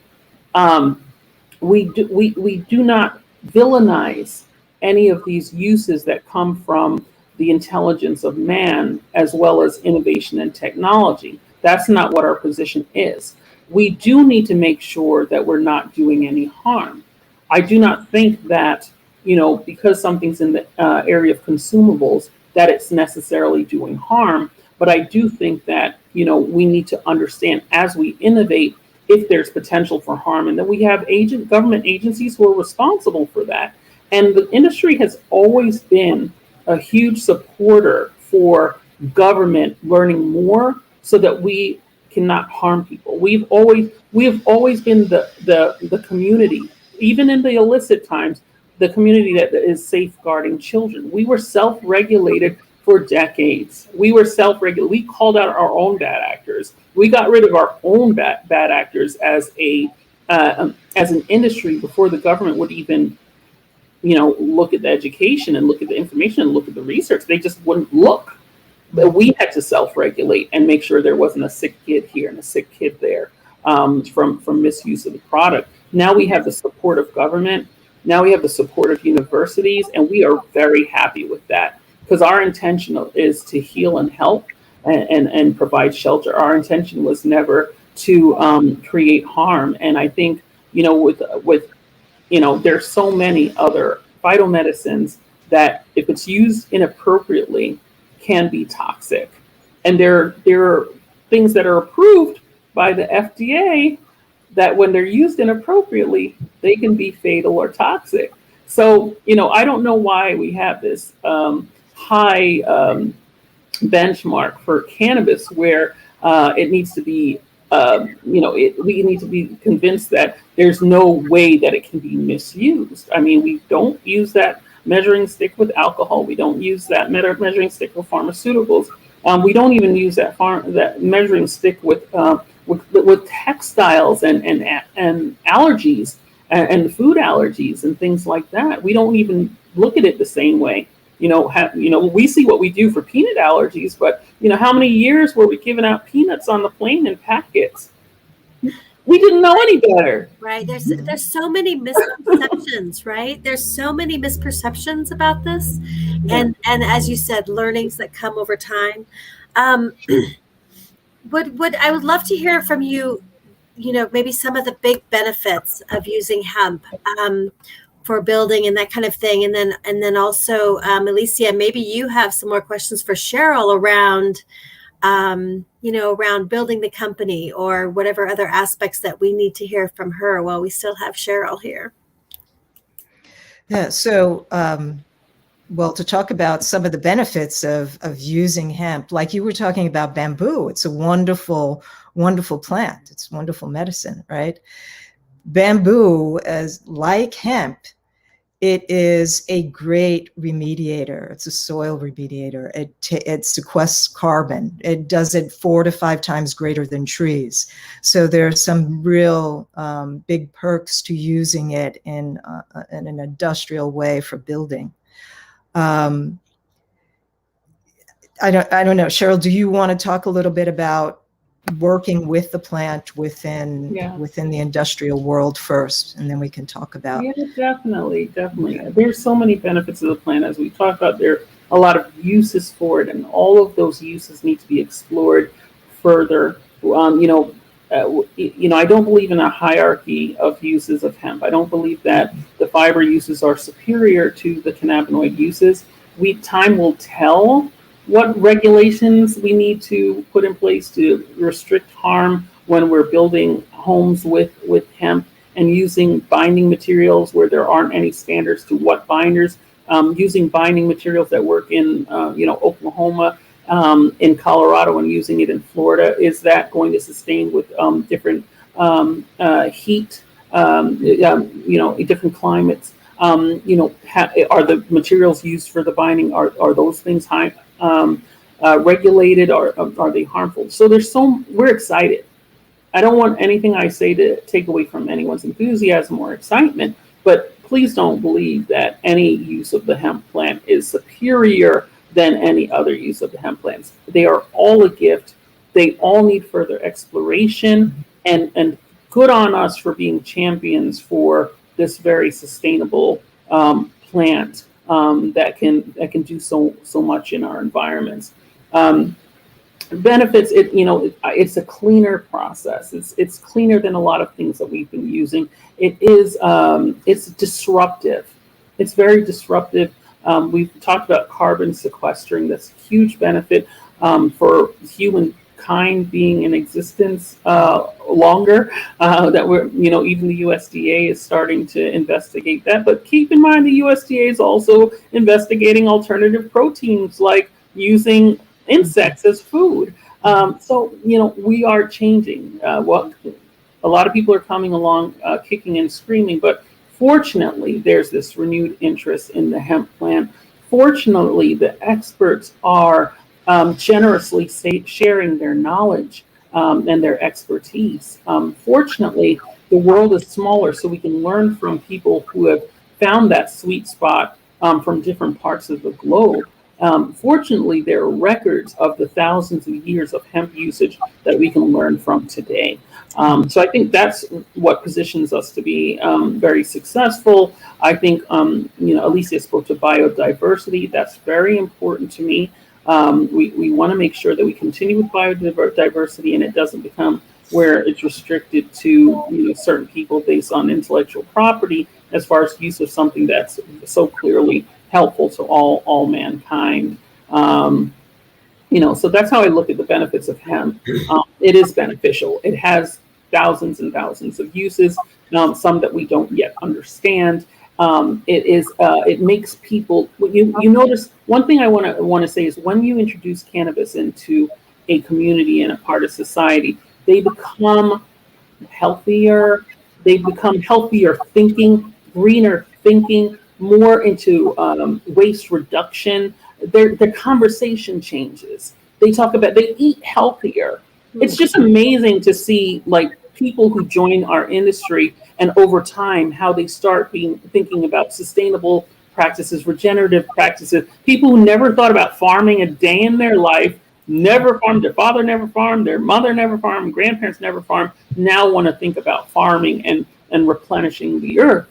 We do not villainize any of these uses that come from the intelligence of man, as well as innovation and technology. That's not what our position is. We do need to make sure that we're not doing any harm. I do not think that, because something's in the area of consumables, that it's necessarily doing harm. But I do think that, we need to understand as we innovate if there's potential for harm, and that we have government agencies who are responsible for that. And the industry has always been a huge supporter for government learning more so that we cannot harm people. We have always been the community, even in the illicit times, the community that is safeguarding children. We were self-regulated for decades. We were self-regulated. We called out our own bad actors. We got rid of our own bad actors as an industry before the government would even look at the education and look at the information and look at the research. They just wouldn't look. But we had to self-regulate and make sure there wasn't a sick kid here and a sick kid there from misuse of the product. Now we have the support of government. Now we have the support of universities, and we are very happy with that because our intention is to heal and help and provide shelter. Our intention was never to create harm. And I think, there's so many other phytomedicines that if it's used inappropriately can be toxic. And there are things that are approved by the FDA that when they're used inappropriately, they can be fatal or toxic. So, I don't know why we have this high benchmark for cannabis where it needs to be we need to be convinced that there's no way that it can be misused. I mean, we don't use that measuring stick with alcohol. We don't use that measuring stick with pharmaceuticals. We don't even use that measuring stick with textiles and allergies and food allergies and things like that. We don't even look at it the same way. We see what we do for peanut allergies, but how many years were we giving out peanuts on the plane in packets? We didn't know any better. Right. There's so many misconceptions, right? There's so many misperceptions about this. And as you said, learnings that come over time. I would love to hear from you, maybe some of the big benefits of using hemp for building and that kind of thing. And then also, Alicia, maybe you have some more questions for Scheril around, around building the company or whatever other aspects that we need to hear from her while we still have Scheril here. Yeah. So, to talk about some of the benefits of using hemp, like you were talking about bamboo, it's a wonderful, wonderful plant. It's wonderful medicine, right? Bamboo, like hemp, it is a great remediator. It's a soil remediator. It sequesters carbon. It does it 4 to 5 times greater than trees. So there are some real big perks to using it in an industrial way for building. I don't know, Scheril, do you want to talk a little bit about working with the plant within the industrial world first, and then we can talk about. Yeah, definitely. There's so many benefits of the plant, as we talked about. There are a lot of uses for it, and all of those uses need to be explored further. I don't believe in a hierarchy of uses of hemp. I don't believe that the fiber uses are superior to the cannabinoid uses. Time will tell what regulations we need to put in place to restrict harm when we're building homes with hemp and using binding materials where there aren't any standards to what binders, using binding materials that work in Oklahoma, in Colorado, and using it in Florida. Is that going to sustain with different heat, different climates? Are the materials used for the binding, are those things high regulated, or are they harmful? So we're excited. I don't want anything I say to take away from anyone's enthusiasm or excitement, but please don't believe that any use of the hemp plant is superior than any other use of the hemp plants. They are all a gift. They all need further exploration, and good on us for being champions for this very sustainable plant that can do so much in our environments. Benefits, it's a cleaner process. It's cleaner than a lot of things that we've been using. It's disruptive. It's very disruptive. We've talked about carbon sequestering. That's a huge benefit for humankind being in existence longer. That we're, even the USDA is starting to investigate that. But keep in mind, the USDA is also investigating alternative proteins, like using insects as food. So we are changing. What a lot of people are coming along, kicking and screaming, but fortunately, there's this renewed interest in the hemp plant. Fortunately, the experts are generously sharing their knowledge and their expertise. Fortunately, the world is smaller, so we can learn from people who have found that sweet spot from different parts of the globe. Fortunately, there are records of the thousands of years of hemp usage that we can learn from today. So I think that's what positions us to be very successful. I think, Alicia spoke to biodiversity. That's very important to me. We want to make sure that we continue with biodiversity, and it doesn't become where it's restricted to certain people based on intellectual property, as far as use of something that's so clearly helpful to all mankind. So that's how I look at the benefits of hemp. It is beneficial. It has thousands and thousands of uses, some that we don't yet understand. It makes people. You notice one thing I want to say is, when you introduce cannabis into a community and a part of society, they become healthier. They become healthier thinking, greener thinking, more into waste reduction. Their conversation changes. They eat healthier. It's just amazing to see, like, people who join our industry, and over time how they start thinking about sustainable practices, regenerative practices. People who never thought about farming a day in their life, never farmed, their father never farmed, their mother never farmed, grandparents never farmed, now want to think about farming and replenishing the earth.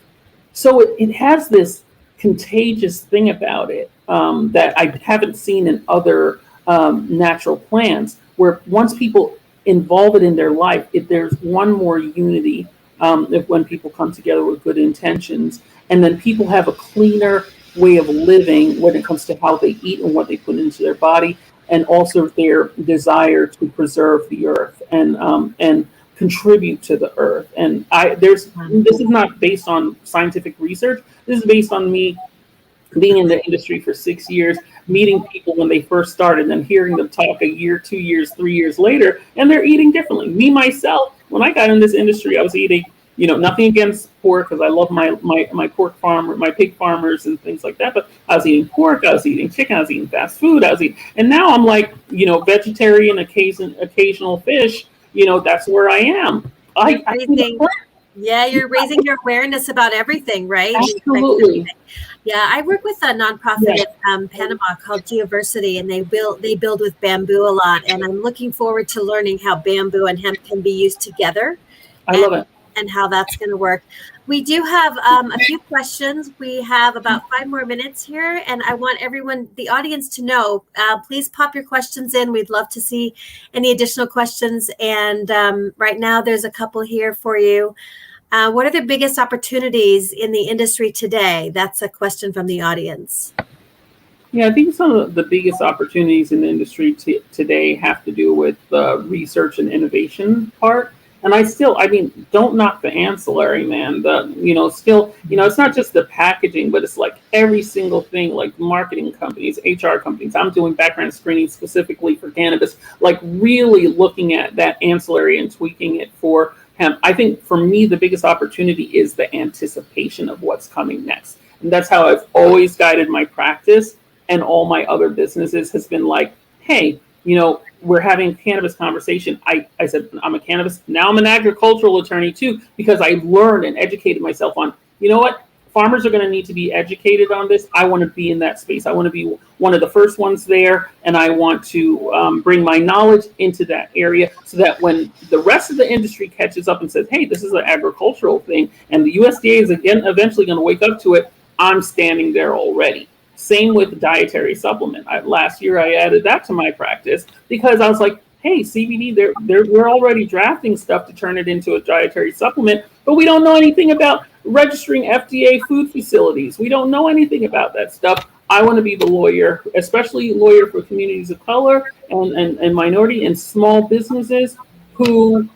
So it has this contagious thing about it that I haven't seen in other natural plants, where once people involve it in their life, there's one more unity when people come together with good intentions, and then people have a cleaner way of living when it comes to how they eat and what they put into their body, and also their desire to preserve the earth and contribute to the earth. And this is not based on scientific research. This is based on me being in the industry for 6 years, meeting people when they first started, and hearing them talk a year, 2 years, 3 years later, and they're eating differently. Me, myself, when I got in this industry, I was eating, nothing against pork, because I love my pork farm, my pig farmers and things like that, but I was eating pork, I was eating chicken, I was eating fast food, and now I'm like, vegetarian, occasional fish, that's where I am. You're raising your awareness about everything, right? Absolutely. Yeah, I work with a nonprofit in Panama called Geoversity, and they build with bamboo a lot. And I'm looking forward to learning how bamboo and hemp can be used together. I love it. And how that's going to work. We do have a few questions. We have about 5 more minutes here, and I want everyone, the audience, to know, please pop your questions in. We'd love to see any additional questions. And right now there's a couple here for you. What are the biggest opportunities in the industry today? That's a question from the audience. Yeah, I think some of the biggest opportunities in the industry today have to do with the research and innovation part. And I mean, don't knock the ancillary, man. It's not just the packaging, but it's like every single thing, like marketing companies, HR companies. I'm doing background screening specifically for cannabis, like really looking at that ancillary and tweaking it for hemp. I think for me, the biggest opportunity is the anticipation of what's coming next. And that's how I've always guided my practice and all my other businesses has been like, hey, we're having cannabis conversation. I said, I'm an agricultural attorney too, because I learned and educated myself on, what? Farmers are going to need to be educated on this. I want to be in that space. I want to be one of the first ones there. And I want to bring my knowledge into that area so that when the rest of the industry catches up and says, hey, this is an agricultural thing, and the USDA is eventually going to wake up to it, I'm standing there already. Same with dietary supplement. Last year, I added that to my practice because I was like, hey, CBD, we're already drafting stuff to turn it into a dietary supplement, but we don't know anything about registering FDA food facilities. We don't know anything about that stuff. I want to be the lawyer, especially lawyer for communities of color and minority and small businesses who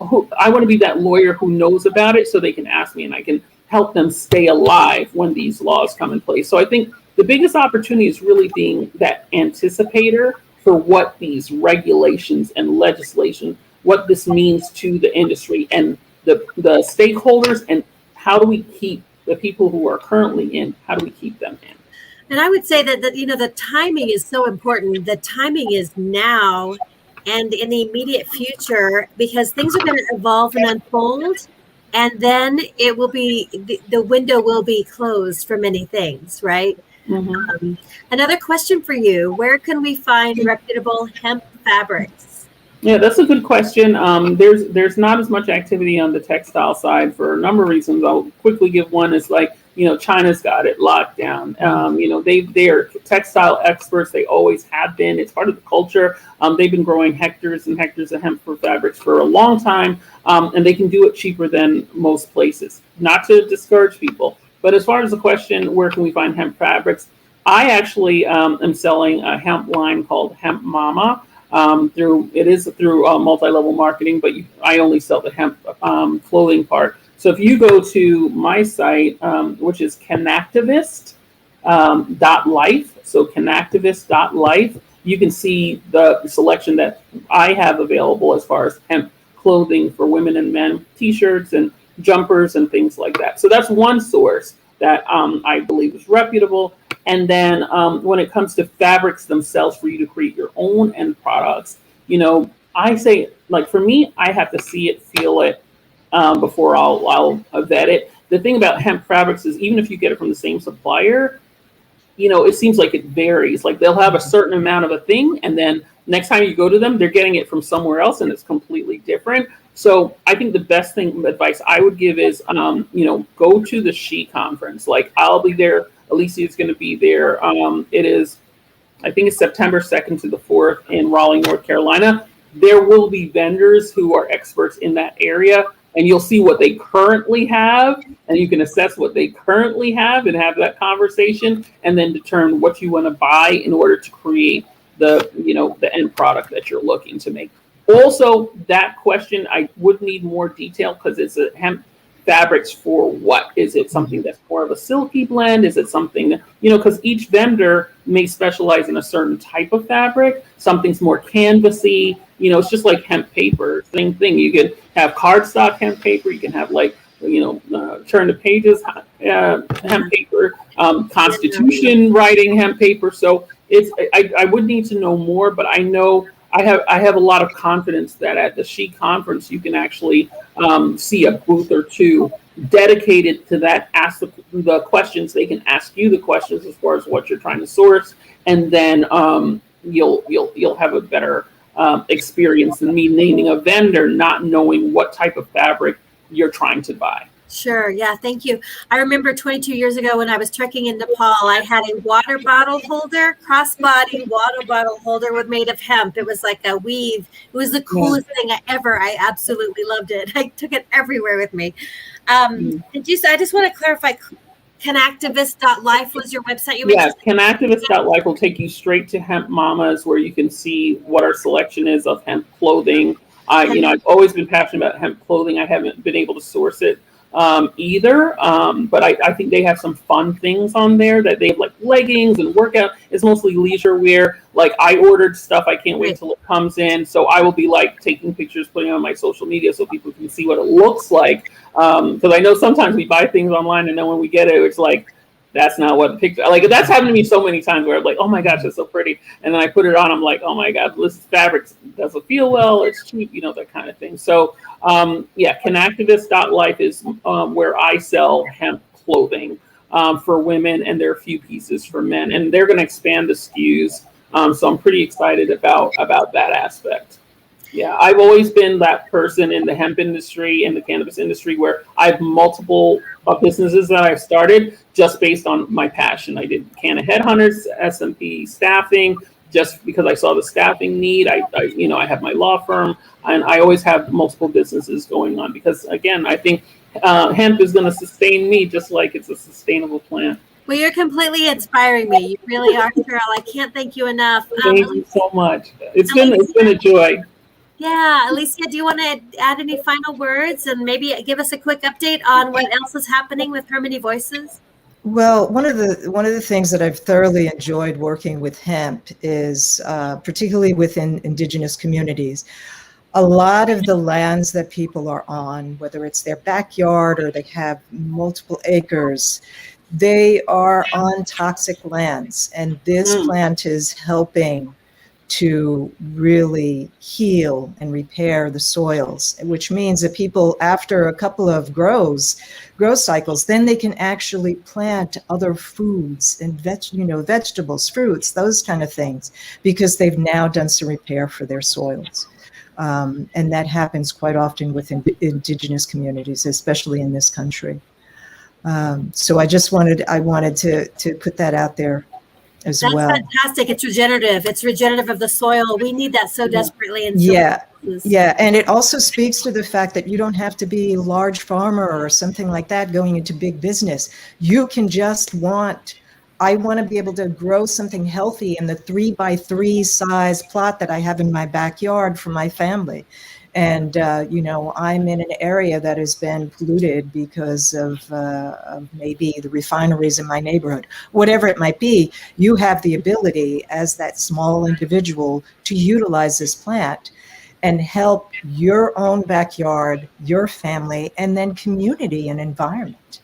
I want to be that lawyer who knows about it so they can ask me and I can help them stay alive when these laws come in place. So I think the biggest opportunity is really being that anticipator for what these regulations and legislation, what this means to the industry and the stakeholders, and how do we keep the people who are currently in, how do we keep them in? And I would say that the timing is so important. The timing is now and in the immediate future, because things are going to evolve and unfold. And then it will be, the window will be closed for many things, right? Mm-hmm. Another question for you, where can we find reputable hemp fabrics? Yeah, that's a good question. There's not as much activity on the textile side for a number of reasons. I'll quickly give one. Is like, China's got it locked down. They are textile experts. They always have been. It's part of the culture. They've been growing hectares and hectares of hemp for fabrics for a long time, and they can do it cheaper than most places. Not to discourage people, but as far as the question, where can we find hemp fabrics? I actually am selling a hemp line called Hemp Mama. Through multi-level marketing, but I only sell the hemp clothing part. So if you go to my site, which is Canactivist.life, so Canactivist.life, you can see the selection that I have available as far as hemp clothing for women and men, t-shirts and jumpers and things like that. So that's one source that I believe is reputable. And then when it comes to fabrics themselves for you to create your own end products, I say, like, for me, I have to see it, feel it before I'll vet it. The thing about hemp fabrics is even if you get it from the same supplier, it seems like it varies. Like they'll have a certain amount of a thing, and then next time you go to them, they're getting it from somewhere else and it's completely different. So I think the best advice I would give is, go to the SHE conference. Like I'll be there. Alicia is going to be there. It is, I think it's September 2nd to the 4th in Raleigh, North Carolina. There will be vendors who are experts in that area, and you'll see what they currently have, and you can assess what they currently have and have that conversation, and then determine what you want to buy in order to create the end product that you're looking to make. Also, that question, I would need more detail because it's a hemp fabrics for what? Is it something that's more of a silky blend? Is it something that, because each vendor may specialize in a certain type of fabric. Something's more canvasy. It's just like hemp paper, same thing. You could have cardstock hemp paper. You can have turn the pages hemp paper, Constitution writing hemp paper. So I would need to know more, but I know I have a lot of confidence that at the SHE conference, you can actually see a booth or two dedicated to that. Ask the questions. They can ask you the questions as far as what you're trying to source, and then you'll have a better experience than me naming a vendor, not knowing what type of fabric you're trying to buy. Sure. Yeah. Thank you. I remember 22 years ago when I was trekking in Nepal, I had a water bottle holder, crossbody water bottle holder made of hemp. It was like a weave. It was the coolest thing ever. I absolutely loved it. I took it everywhere with me. I just want to clarify, Canactivist.life was your website? Yes, Canactivist.life will take you straight to Hemp Mamas, where you can see what our selection is of hemp clothing. I've always been passionate about hemp clothing. I haven't been able to source it either, but I think they have some fun things on there that they have, like leggings and workout. It's mostly leisure wear. Like, I ordered stuff. I can't wait till it comes in. So I will be like taking pictures, putting it on my social media so people can see what it looks like. Because I know sometimes we buy things online and then when we get it, it's like, that's not what the picture, like, that's happened to me so many times where I'm like, oh my gosh, it's so pretty. And then I put it on, I'm like, oh my God, this fabric doesn't feel well, it's cheap, that kind of thing. So Canactivist.life is where I sell hemp clothing for women, and there are a few pieces for men, and they're going to expand the SKUs. So I'm pretty excited about that aspect. Yeah, I've always been that person in the hemp industry and the cannabis industry where I have multiple businesses that I've started just based on my passion. I did Canna Headhunters, SMP staffing, just because I saw the staffing need. I have my law firm, and I always have multiple businesses going on because, again, I think hemp is going to sustain me just like it's a sustainable plant. Well, you're completely inspiring me. You really are, Scheril. I can't thank you enough. Thank you so much. It's been a joy. Yeah, Alicia, do you want to add any final words and maybe give us a quick update on what else is happening with Harmony Voices? Well, one of the things that I've thoroughly enjoyed working with hemp is particularly within indigenous communities. A lot of the lands that people are on, whether it's their backyard or they have multiple acres, they are on toxic lands, and this plant is helping to really heal and repair the soils, which means that people, after a couple of grow cycles, then they can actually plant other foods and vegetables, fruits, those kind of things, because they've now done some repair for their soils. And that happens quite often with indigenous communities, especially in this country. So I wanted to put that out there as well. That's fantastic. It's regenerative. It's regenerative of the soil. We need that so desperately. Yeah. And it also speaks to the fact that you don't have to be a large farmer or something like that going into big business. You can just I want to be able to grow something healthy in the 3x3 size plot that I have in my backyard for my family. And, I'm in an area that has been polluted because of maybe the refineries in my neighborhood. Whatever it might be, you have the ability as that small individual to utilize this plant and help your own backyard, your family, and then community and environment.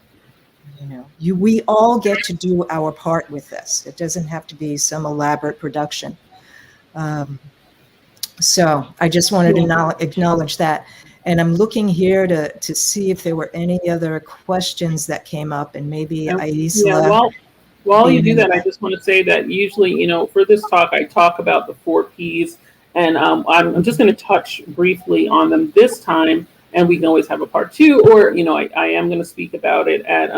We all get to do our part with this. It doesn't have to be some elaborate production. So I just wanted to acknowledge that. And I'm looking here to see if there were any other questions that came up, and maybe Aisla. Yeah, while you do that, I just want to say that usually, for this talk, I talk about the 4 Ps, and I'm just going to touch briefly on them this time, and we can always have a part 2, or, I am going to speak about it at,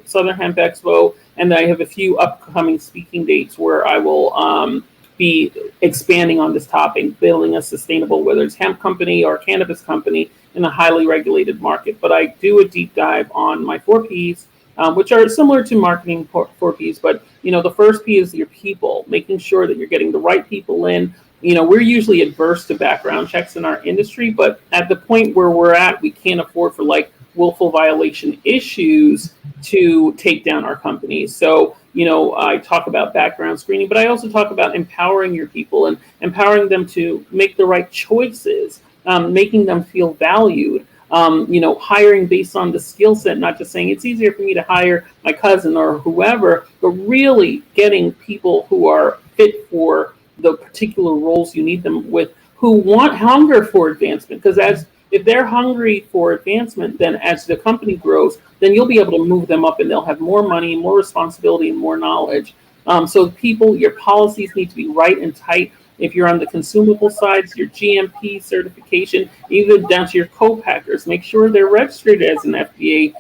Southern Hemp Expo, and I have a few upcoming speaking dates where I will be expanding on this topic, building a sustainable, whether it's hemp company or cannabis company in a highly regulated market. But I do a deep dive on my 4 Ps, which are similar to marketing 4 Ps. But, the first P is your people, making sure that you're getting the right people in. We're usually adverse to background checks in our industry, but at the point where we're at, we can't afford for willful violation issues to take down our companies. So, I talk about background screening, but I also talk about empowering your people and empowering them to make the right choices, making them feel valued, hiring based on the skill set, not just saying it's easier for me to hire my cousin or whoever, but really getting people who are fit for the particular roles you need them with, who hunger for advancement. Because if they're hungry for advancement, then as the company grows, then you'll be able to move them up and they'll have more money, more responsibility, and more knowledge. So your policies need to be right and tight. If you're on the consumable sides, your GMP certification, even down to your co-packers, make sure they're registered as an FDA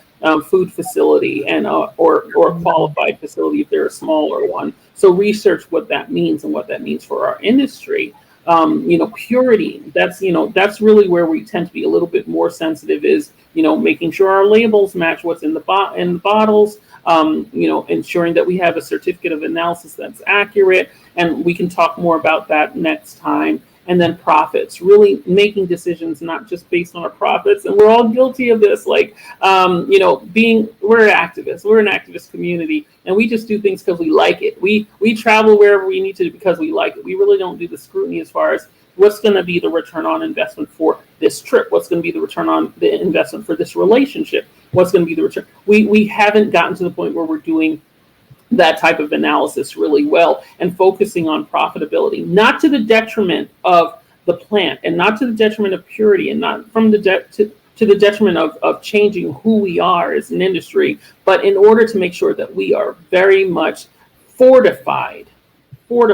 food facility and or qualified facility if they're a smaller one. So research what that means and what that means for our industry. Purity, that's really where we tend to be a little bit more sensitive, is, making sure our labels match what's in the bottles, ensuring that we have a certificate of analysis that's accurate, and we can talk more about that next time. And then profits, really making decisions not just based on our profits. And we're all guilty of this, we're activists, we're an activist community, and we just do things because we like it. We travel wherever we need to because we like it. We really don't do the scrutiny as far as what's going to be the return on investment for this trip, what's going to be the return on the investment for this relationship, what's going to be the return. We haven't gotten to the point where we're doing that type of analysis really well and focusing on profitability, not to the detriment of the plant and not to the detriment of purity and not from to the detriment of changing who we are as an industry, but in order to make sure that we are very much fortified for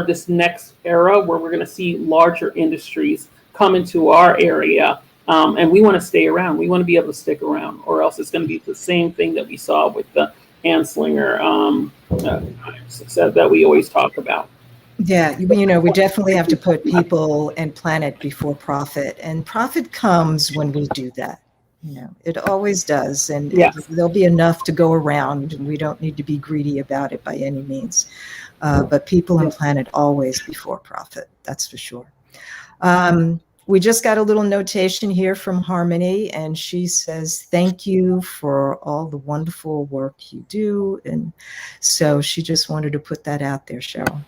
this next era where we're going to see larger industries come into our area. And we want to stay around. We want to be able to stick around, or else it's going to be the same thing that we saw with the Anslinger that we always talk about. Yeah, we definitely have to put people and planet before profit, and profit comes when we do that. It always does, and yes, there'll be enough to go around, and we don't need to be greedy about it by any means. But people and planet always before profit, that's for sure. We just got a little notation here from Harmony, and she says, thank you for all the wonderful work you do. And so she just wanted to put that out there, Scheril.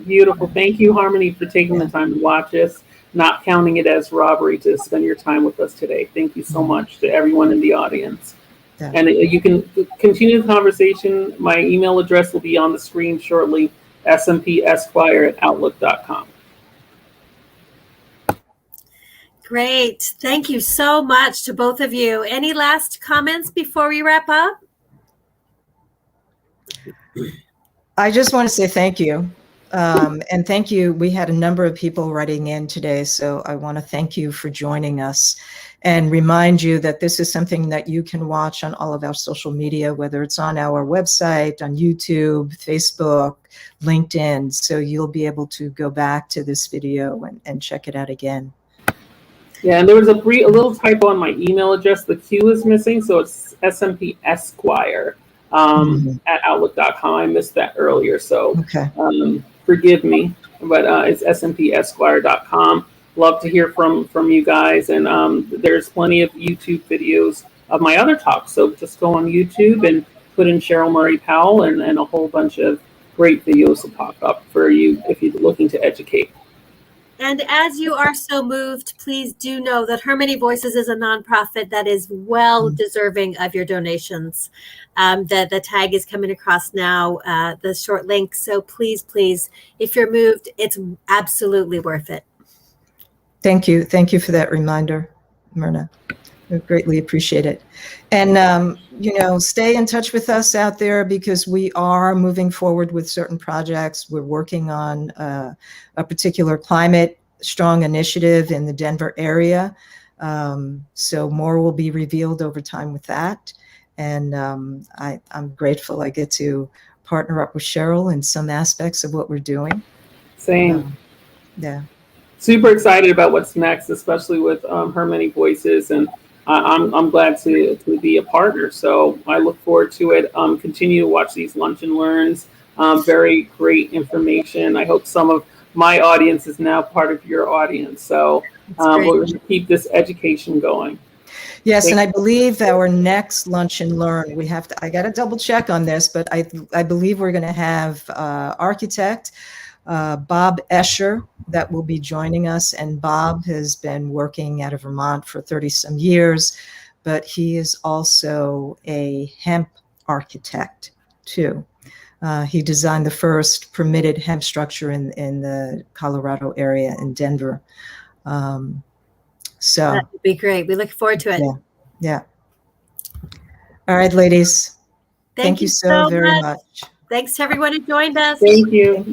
Beautiful. Thank you, Harmony, for taking the time to watch us, not counting it as robbery to spend your time with us today. Thank you so much to everyone in the audience. Yeah. And you can continue the conversation. My email address will be on the screen shortly, smpesquire@outlook.com. Great. Thank you so much to both of you. Any last comments before we wrap up? I just want to say thank you. And thank you. We had a number of people writing in today, so I want to thank you for joining us and remind you that this is something that you can watch on all of our social media, whether it's on our website, on YouTube, Facebook, LinkedIn. So you'll be able to go back to this video and check it out again. Yeah, and there was a little typo on my email address. The Q is missing, so it's smpesquire at outlook.com. I missed that earlier, so forgive me, but it's smpesquire.com. Love to hear from you guys, and there's plenty of YouTube videos of my other talks, so just go on YouTube and put in Scheril Murray Powell, and a whole bunch of great videos will pop up for you if you're looking to educate. And as you are so moved, please do know that Harmony Voices is a nonprofit that is well deserving of your donations. The tag is coming across now, the short link. So please, if you're moved, it's absolutely worth it. Thank you. Thank you for that reminder, Myrna. We greatly appreciate it. And, stay in touch with us out there, because we are moving forward with certain projects. We're working on a particular climate strong initiative in the Denver area. So more will be revealed over time with that. And I'm grateful I get to partner up with Scheril in some aspects of what we're doing. Same. Yeah. Super excited about what's next, especially with Harmony Voices, and I'm glad to be a partner. So I look forward to it. Continue to watch these lunch and learns. Very great information. I hope some of my audience is now part of your audience. So we're going to keep this education going. Yes, and I believe our next lunch and learn, I got to double check on this, but I believe we're going to have architect Bob Escher that will be joining us. And Bob has been working out of Vermont for 30 some years, but he is also a hemp architect too. He designed the first permitted hemp structure in the Colorado area in Denver. So that would be great. We look forward to it. Yeah. All right, ladies. Thank you so very much. Thanks to everyone who joined us. Thank you.